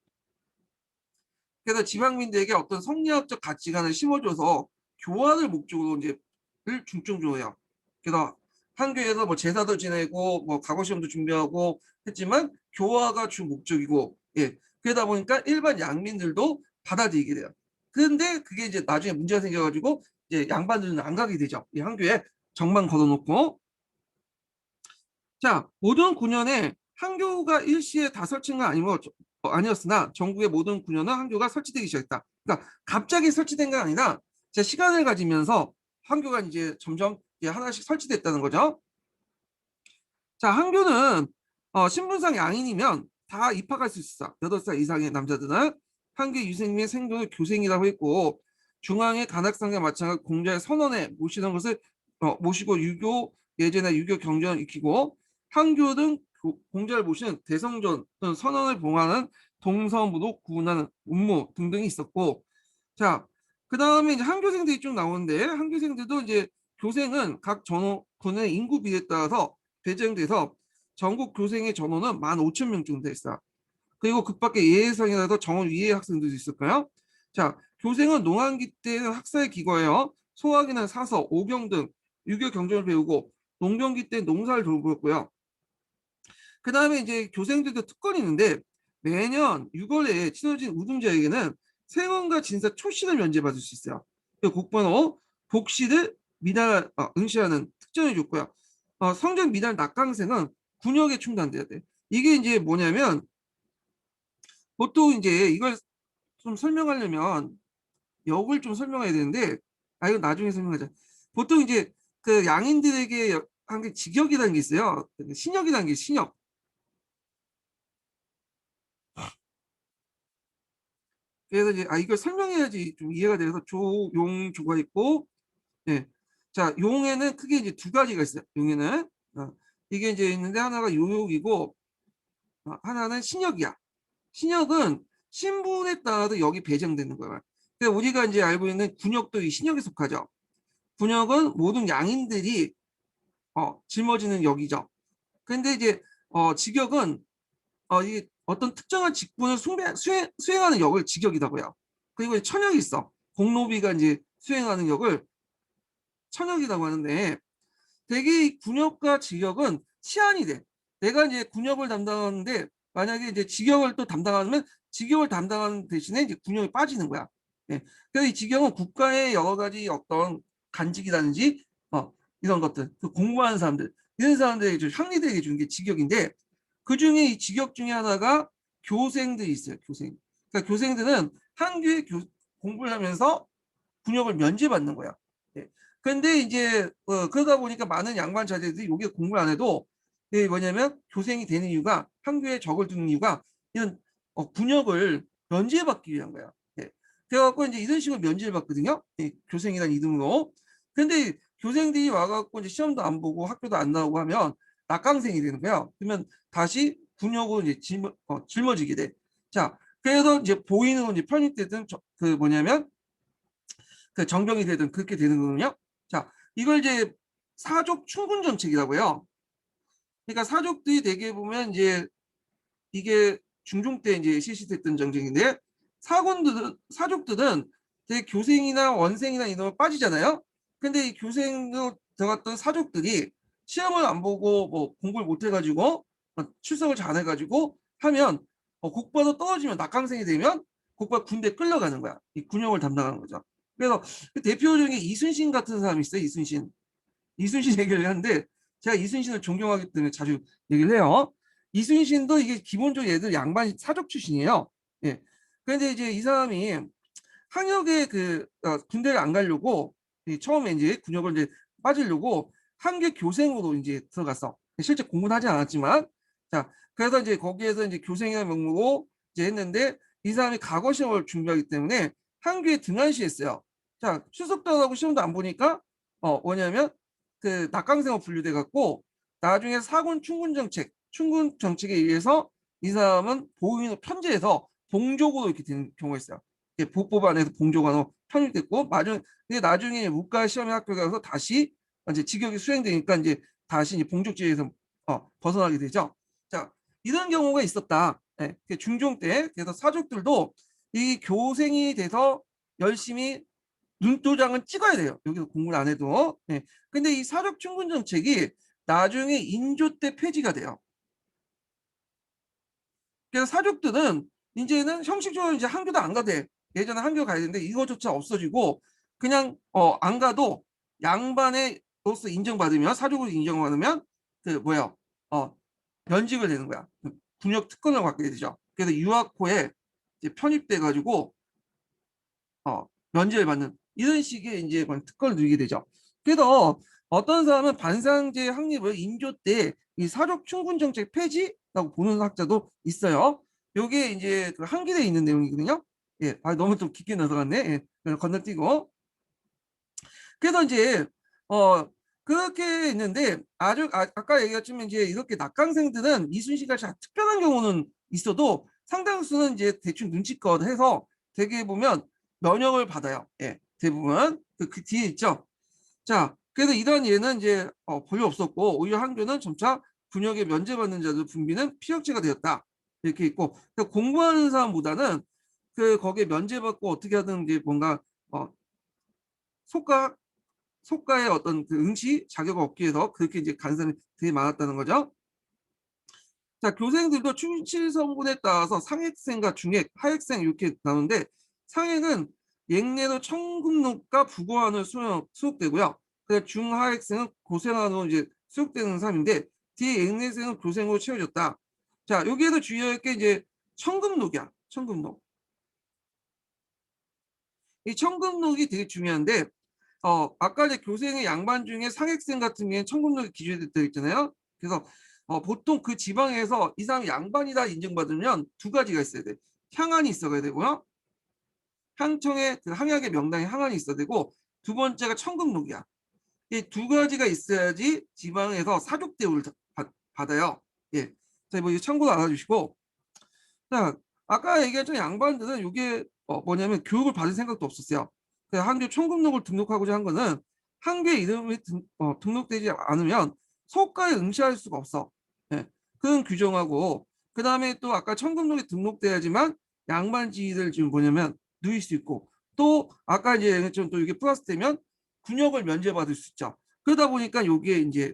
그래서 지방민들에게 어떤 성리학적 가치관을 심어줘서 교화를 목적으로 이제 중점적으로 해요. 그래서 한교에서 뭐 제사도 지내고 뭐 과거 시험도 준비하고 했지만 교화가 주 목적이고 예 그러다 보니까 일반 양민들도 받아들이게 돼요. 그런데 그게 이제 나중에 문제가 생겨가지고 이제 양반들은 안 가게 되죠. 이 한교에 정만 걸어놓고 자 모든 9년에 한교가 일시에 다 설치한 건 아니었으나 전국의 모든 9년은 한교가 설치되기 시작했다. 그러니까 갑자기 설치된 건 아니라 제 시간을 가지면서 한교가 이제 점점 이제 하나씩 설치됐다는 거죠. 자, 한교는 신분상 양인이면 다 입학할 수 있어. 8살 이상의 남자들은 한교 유생민의 생도를 교생이라고 했고 중앙의 관악상과 마찬가지 공자의 선언에 모시는 것을 모시고 유교 예제나 유교 경전을 익히고 한교 등 공자를 모시는 대성전 또는 선언을 봉하는 동서무도 구분하는 운모 등등이 있었고, 자, 그 다음에 이제 한교생들이 쭉 나오는데, 한교생들도 이제 교생은 각 전호군의 인구 비례에 따라서 배정돼서 전국 교생의 전호는 15,000명 정도 됐어요. 그리고 그 밖에 예해성이라도 정원 위에 학생들도 있을까요? 자, 교생은 농한기 때는 학사에 기거해요. 소학이나 사서, 오경 등 유교 경전을 배우고, 농경기 때 농사를 돌보았고요. 그 다음에 이제 교생들도 특권이 있는데, 매년 6월에 친워진 우등자에게는 생원과 진사 초시를 면제받을 수 있어요. 그 국번호 복시를 미달 응시하는 특전을 줬고요. 성적 미달 낙강생은 군역에 충당돼야 돼. 이게 이제 뭐냐면, 보통 이제 이걸 좀 설명하려면 역을 좀 설명해야 되는데, 이건 나중에 설명하자. 보통 이제 그 양인들에게 한 게 직역이라는 게 있어요. 신역이라는 게 신역. 그래서 이제 이걸 설명해야지 좀 이해가 돼서 조용조가 있고, 예. 자, 용에는 크게 이제 두 가지가 있어요. 용에는 이게 이제 있는데 하나가 요욕이고 하나는 신역이야. 신역은 신분에 따라서 역이 배정되는 거야. 그러니까 우리가 이제 알고 있는 군역도 이 신역에 속하죠. 군역은 모든 양인들이 짊어지는 역이죠. 근데 이제 직역은 이 어떤 특정한 직분을 수행하는 역을 직역이라고 해요. 그리고 이제 천역이 있어. 공노비가 이제 수행하는 역을 천역이라고 하는데, 대개 이 군역과 직역은 치안이 돼. 내가 이제 군역을 담당하는데 만약에 이제 직역을 또 담당하면 직역을 담당하는 대신에 이제 군역이 빠지는 거야. 예. 그래서 이 직역은 국가의 여러 가지 어떤 간직이라든지 이런 것들, 그 공부하는 사람들, 이런 사람들에게 향리들에게 주는 게 직역인데, 그 중에 이 직역 중에 하나가 교생들이 있어요. 교생. 그러니까 교생들은 한교에 공부를 하면서 군역을 면제받는 거야. 예. 근데 이제 그러다 보니까 많은 양반 자제들이 여기에 공부를 안 해도 이게 뭐냐면 교생이 되는 이유가, 한교에 적을 두는 이유가 이런 군역을 면제받기 위한 거야. 예. 그래갖고 이제 이런 식으로 면제를 받거든요. 예. 교생이라는 이름으로. 근데 교생들이 와갖고 이제 시험도 안 보고 학교도 안 나오고 하면 낙강생이 되는 거야. 그러면 다시 군역으로 이제 짊어지게 돼. 자, 그래서 이제 보이는 이제 편입되든 그 뭐냐면 그 정병이 되든 그렇게 되는 거거든요. 자, 이걸 이제 사족 충군 정책이라고 해요. 그러니까 사족들이 대개 보면 이제 이게 중종 때 이제 실시됐던 정책인데, 사족들은 되게 교생이나 원생이나 이런 거 빠지잖아요. 근데 이 교생으로 들어갔던 사족들이 시험을 안 보고 뭐 공부를 못 해가지고 출석을 잘 해가지고 하면 국바도 떨어지면 낙강생이 되면 국바 군대 끌려가는 거야. 이 군역을 담당하는 거죠. 그래서 그 대표적인 이순신 같은 사람이 있어요. 이순신 얘기를 하는데, 제가 이순신을 존경하기 때문에 자주 얘기를 해요. 이순신도 이게 기본적으로 얘들 양반 사족 출신이에요. 예. 그런데 이제 이 사람이 항역에 군대를 안 가려고 처음에 이제 군역을 이제 빠지려고 한계 교생으로 이제 들어갔어. 실제 공부는 하지 않았지만, 자, 그래서 이제 거기에서 이제 교생이라는 명목으로 이제 했는데, 이 사람이 과거 시험을 준비하기 때문에 한교에 등한시했어요. 자, 출석도 안 하고 시험도 안 보니까 뭐냐면 그 낙강생으로 분류돼 갖고 나중에 사군 충군 정책에 의해서 이 사람은 보위로 편제해서 봉족으로 이렇게 되는 경우가 있어요. 복법 안에서 봉조관으로 편입됐고, 근데 나중에 문과 시험에 학교 가서 다시 이제 직역이 수행되니까 이제 다시 이제 봉족지에서 벗어나게 되죠. 자, 이런 경우가 있었다. 예, 중종 때. 그래서 사족들도 이 교생이 돼서 열심히 눈도장은 찍어야 돼요. 여기서 공부를 안 해도. 예. 근데 이 사족 충분 정책이 나중에 인조 때 폐지가 돼요. 그래서 사족들은 이제는 형식적으로 이제 한교도 안 가대. 예전에 한교 가야 되는데 이거조차 없어지고 그냥 안 가도 양반의로서 인정받으면, 사족으로 인정받으면 그 뭐야 면직을 되는 거야. 군역 특권을 갖게 되죠. 그래서 유학호에 이제 편입돼 가지고 면제를 받는 이런 식의 이제 특권을 누리게 되죠. 그래서 어떤 사람은 반상제 확립을 인조 때 이 사족 충군 정책 폐지라고 보는 학자도 있어요. 요게 이제 그 한길에 있는 내용이거든요. 예, 너무 좀 깊게 들어갔네. 예, 건너뛰고. 그래서 이제 어 그렇게 있는데 아주 아까 얘기했지만 이제 이렇게 낙강생들은 이순신과 특별한 경우는 있어도 상당수는 이제 대충 눈치껏 해서 되게 보면 면역을 받아요. 예, 대부분 그 뒤에 있죠. 자, 그래서 이런 예는 이제 별로 없었고 오히려 한교는 점차 군역에 면제받는 자들 분비는 피역제가 되었다. 이렇게 있고 그러니까 공부하는 사람보다는 그 거기에 면제받고 어떻게 하든 게 뭔가 속가 속가의 어떤 그 응시 자격을 얻기 위해서 그렇게 이제 간 사람이 되게 많았다는 거죠. 자, 교생들도 충실 성분에 따라서 상액생과 중액, 하액생 이렇게 나오는데 상액은 옛내로 청금록과 부고한으로 수록되고요. 그다음 중하액생은 고생한으로 이제 수록되는 사람인데 뒤에 옛내생은 교생으로 채워졌다. 자, 여기에서 주의할 게 이제 청금록이야. 청금록. 이 청금록이 되게 중요한데 아까 이제 교생의 양반 중에 상액생 같은 경우에는 청금록이 기재되어 있잖아요. 그래서 보통 그 지방에서 이 사람이 양반이다 인정받으면 두 가지가 있어야 돼. 향안이 있어야 되고요. 향청의 그 항약의 명당에 항안이 있어야 되고 두 번째가 청금록이야. 이 두 가지가 있어야지 지방에서 사족 대우를 받아요. 예. 자, 뭐 참고로 알아주시고. 자, 아까 얘기했던 양반들은 이게 뭐냐면 교육을 받을 생각도 없었어요. 한교 총급록을 등록하고자 한 거는 한교의 이름이 등록되지 않으면 소가에 응시할 수가 없어. 예. 그런 규정하고 그 다음에 또 아까 청급록에 등록돼야지만 양반 지위를 지금 뭐냐면 누릴 수 있고 또 아까 이제 얘기했지만 또 이게 플러스 되면 군역을 면제받을 수 있죠. 그러다 보니까 여기에 이제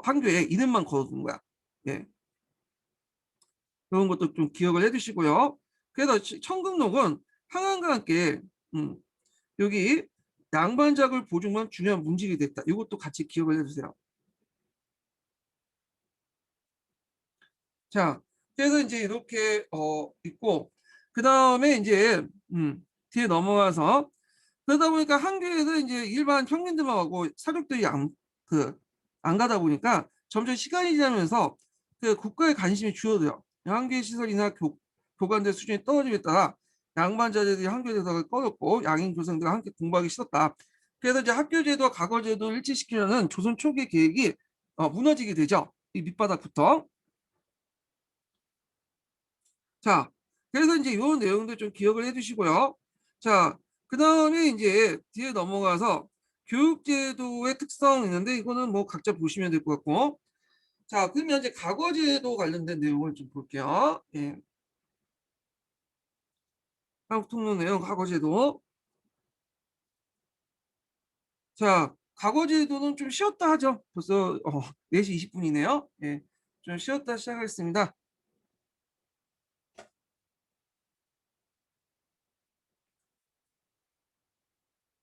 한교에 이름만 걸어둔 거야. 예. 그런 것도 좀 기억을 해두시고요. 그래서 청금록은 항암과 함께 여기 양반작을 보증한 중요한 문직이 됐다. 이것도 같이 기억을 해주세요. 자, 그래서 이제 이렇게 있고 그 다음에 이제 뒤에 넘어가서 그러다 보니까 한교에서 이제 일반 평민들만 하고 사족들이 안 가다 보니까 점점 시간이 지나면서 그 국가의 관심이 줄어들어요. 한교의 시설이나 교관들 수준이 떨어짐에 따라 양반자들이 한교 대사를 꺼렸고 양인 교생들과 함께 공부하기 싫었다. 그래서 이제 학교제도와 과거제도를 일치시키려는 조선 초기 계획이 무너지게 되죠. 이 밑바닥부터. 자, 그래서 이제 이런 내용도 좀 기억을 해두시고요. 자, 그 다음에 이제 뒤에 넘어가서 교육제도의 특성이 있는데 이거는 뭐 각자 보시면 될 것 같고. 자, 그러면 이제 과거제도 관련된 내용을 좀 볼게요. 예. 한국통론 내용 과거제도. 자, 과거제도는 좀 쉬었다 하죠. 벌써 4시 20분이네요. 예. 좀 쉬었다 시작하겠습니다.